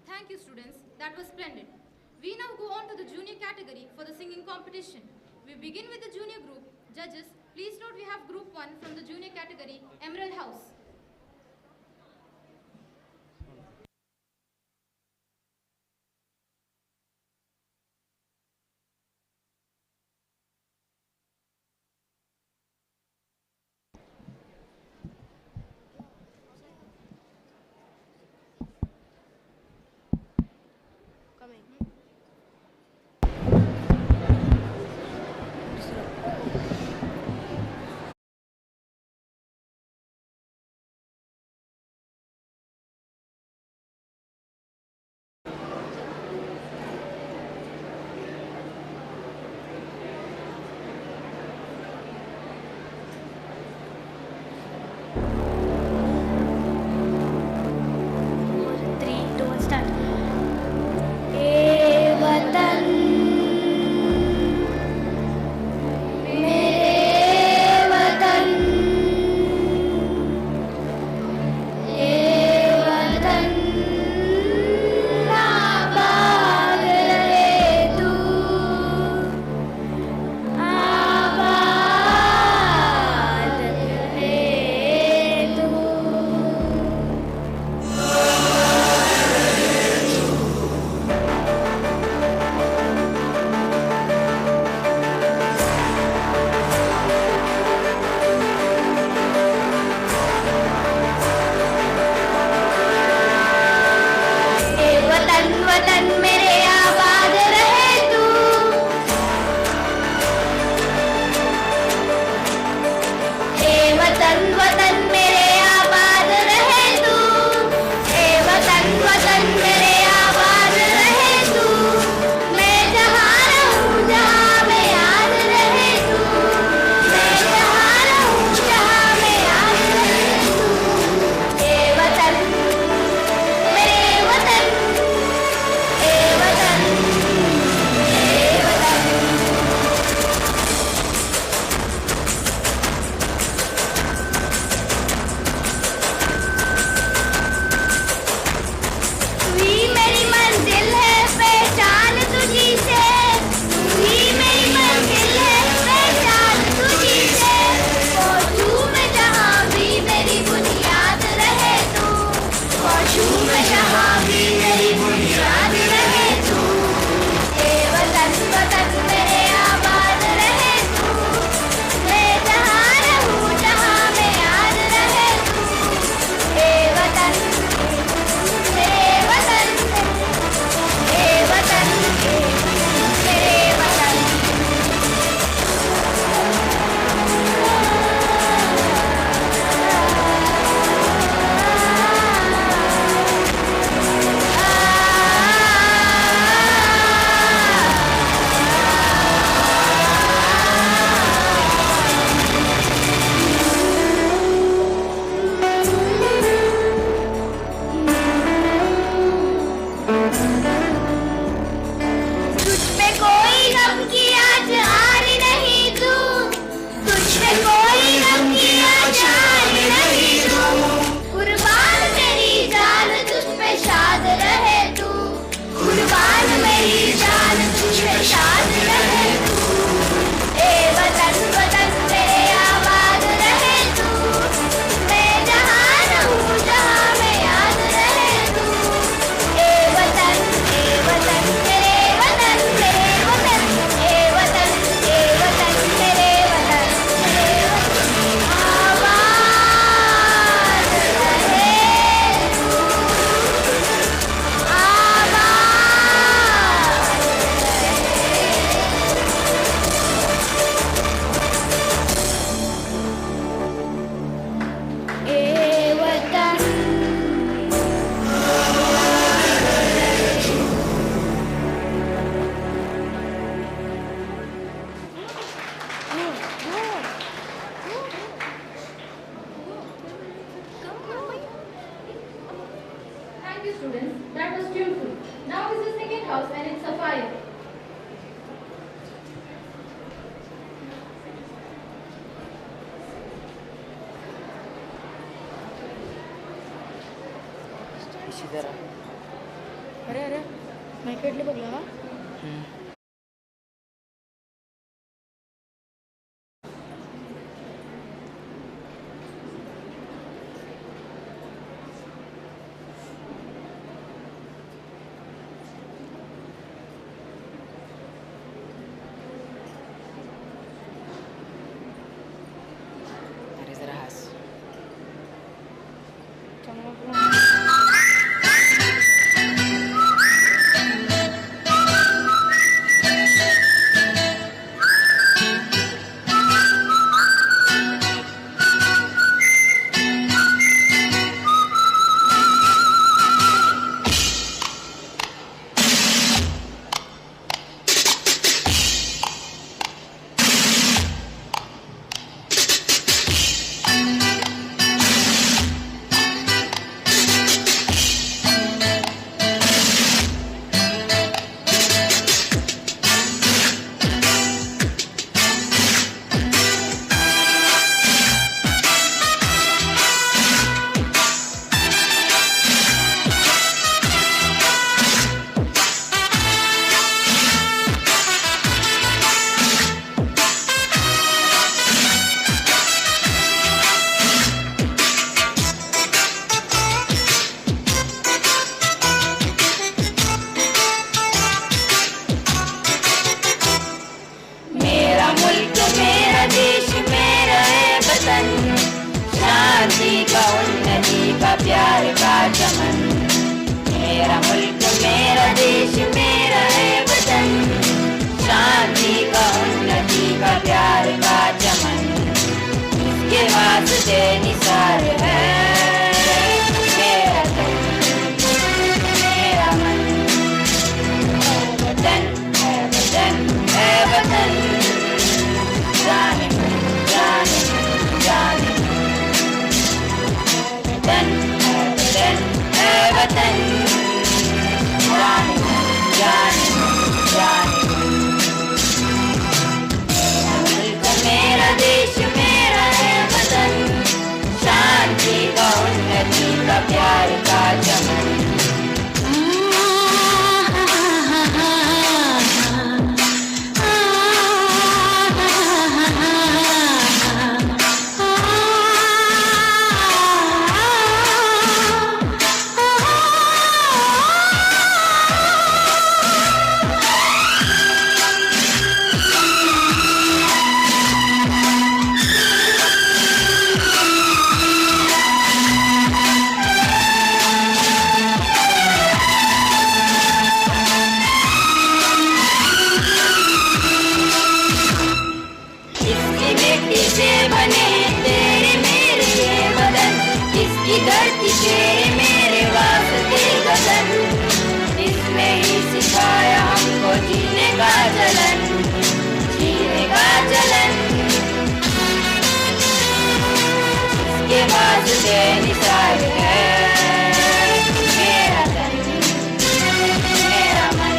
Thank you, students. That was splendid. We now go on to the junior category for the singing competition. We begin with the junior group. Judges, please note we have group 1 from the junior category, Emerald House. थोडीशी जरा. अरे अरे माईकडले बघला ना. अरे जरा हस. मेरा मुल्क मेरा देश मेरा है वतन, शांति का उन्नति का प्यार का चमन. मेरा मुल्क मेरा देश मेरा है वतन, शांति का उन्नति का प्यार का चमन. इसके वास्ते निसार है मेरा तन मेरा मन. वतन है वतन है वतन, जाने जाने जाने. वतन है वतन, जाने जाने जाने. मेरा मुल्क मेरा देश मेरा है वतन, शांति का उन्नति का प्यार का चमन. इसकी मिट्टी से बने तेरे मेरे ये बदन, इसकी धरती तेरे मेरे वास्ते गगन. इसने ही सिखाया हमको जीने का जलन, जीने का जलन. इसके वास्ते निसार है मेरा तन मेरा मन.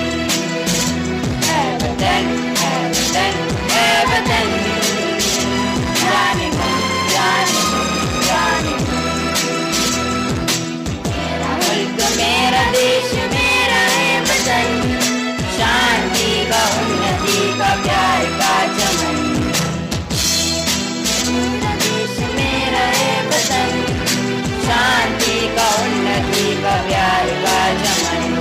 है वतन है वतन है वतन, जाने मन जाने जाने. मेरा मुल्क मेरा देश मेरा है वतन, शांति का उन्नति का प्यार का चमन. मेरा देश मेरा है वतन, शांति का उन्नति का प्यार का चमन.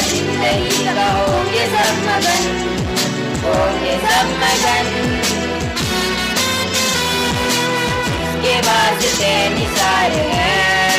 जिंदगी का होंगे सब मगन, होंगे सब मगन। इसके वास्ते निसार है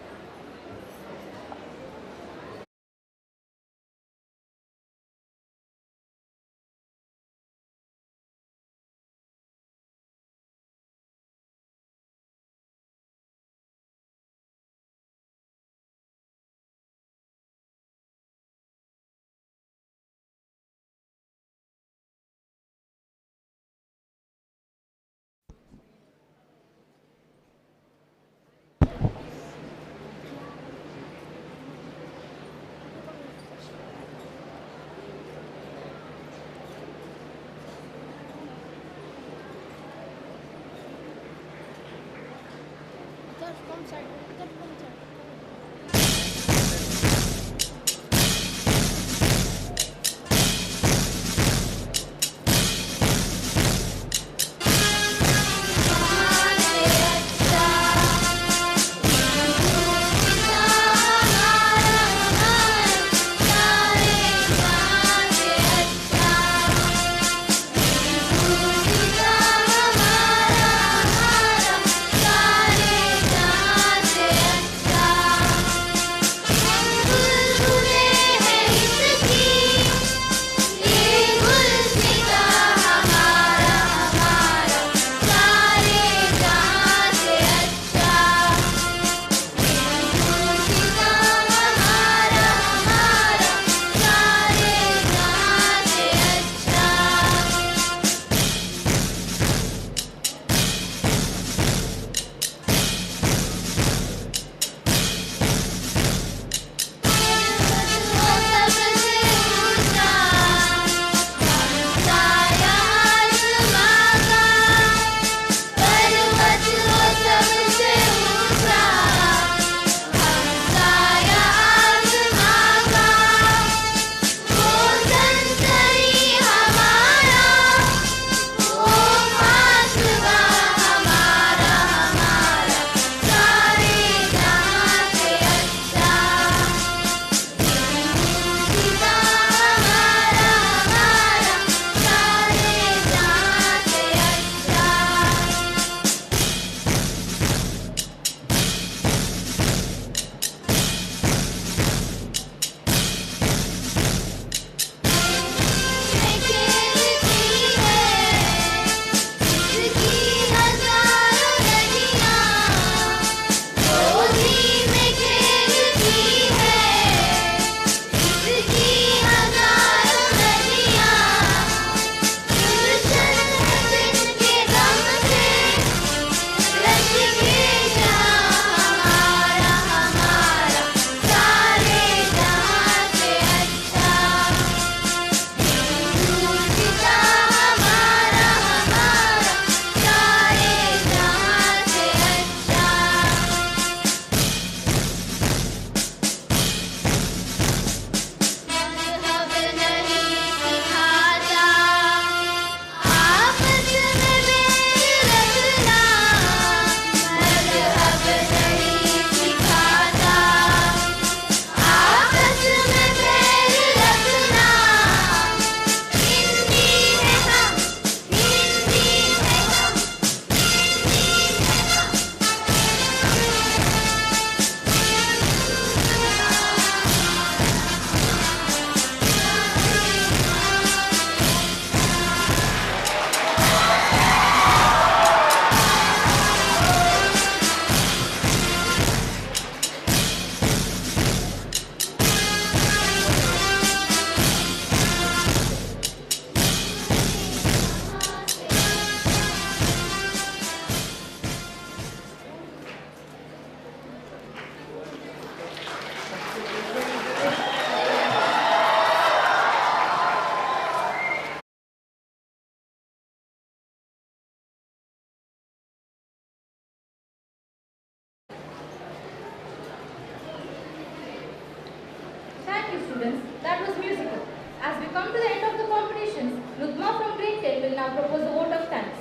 Thank you, students. That was musical. As we come to the end of the competitions, Nudma from grade 10 will now propose a vote of thanks.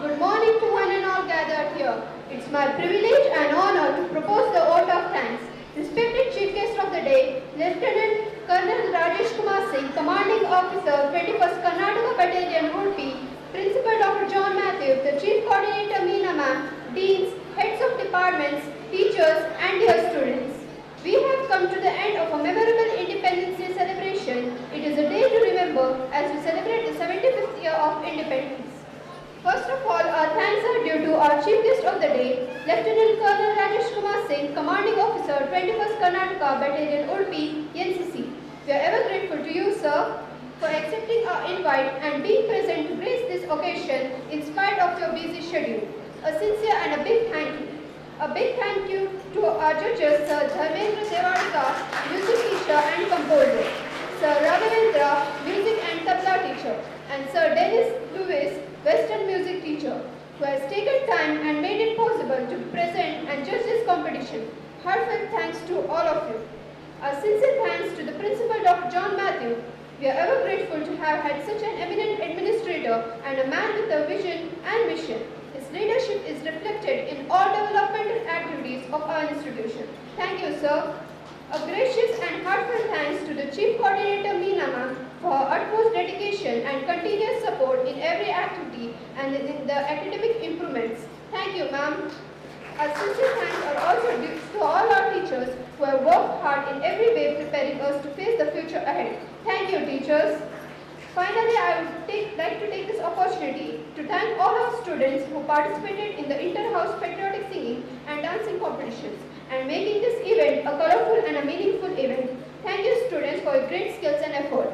Good morning to one and all gathered here. It's my privilege and honor to propose the vote of thanks. Respected Chief Guest of the Day, Lieutenant Colonel Rajesh Kumar Singh, Commanding Officer, 21st Karnataka Battalion, Udupi, Principal Dr. John Matthew, the Chief Coordinator Meena Ma'am, Deans, Heads of Departments, Teachers and dear students. We have come to the end of a memorable Independence Day celebration. It is a day to remember as we celebrate the 75th year of independence. First of all, our thanks are due to our Chief Guest of the Day, Lieutenant Colonel Rajesh Kumar Singh, Commanding Officer, 21st Karnataka Battalion, Udupi, NCC. We are ever grateful to you, sir, for accepting our invite and being present to grace this occasion in spite of your busy schedule. A sincere and a big thank you. A big thank you to our judges, Sir Dharmendra Dewadika, music teacher and composer, Sir Raghvendra, music and tabla teacher, and Sir Dennis Lewis, Western music teacher, who has taken time and made it possible to present and judge this competition. Heartfelt thanks to all of you. A sincere thanks to the Principal Dr. John Matthew. We are ever grateful to have had such an eminent administrator and a man with a vision and mission. His leadership is reflected in all developmental activities of our institution. Thank you, sir. A gracious and heartfelt thanks to the Chief Coordinator Meena Ma'am for her utmost dedication and continuous support in every activity and in the academic improvements. Thank you, ma'am. A sincere thanks are also due to all our teachers who have worked hard in every way preparing us to face the future ahead. Thank you, teachers. Finally, I would like to take this opportunity to thank all our students who participated in the inter-house patriotic singing and dancing competitions and making this event a colorful and a meaningful event. Thank you, students, for your great skills and effort.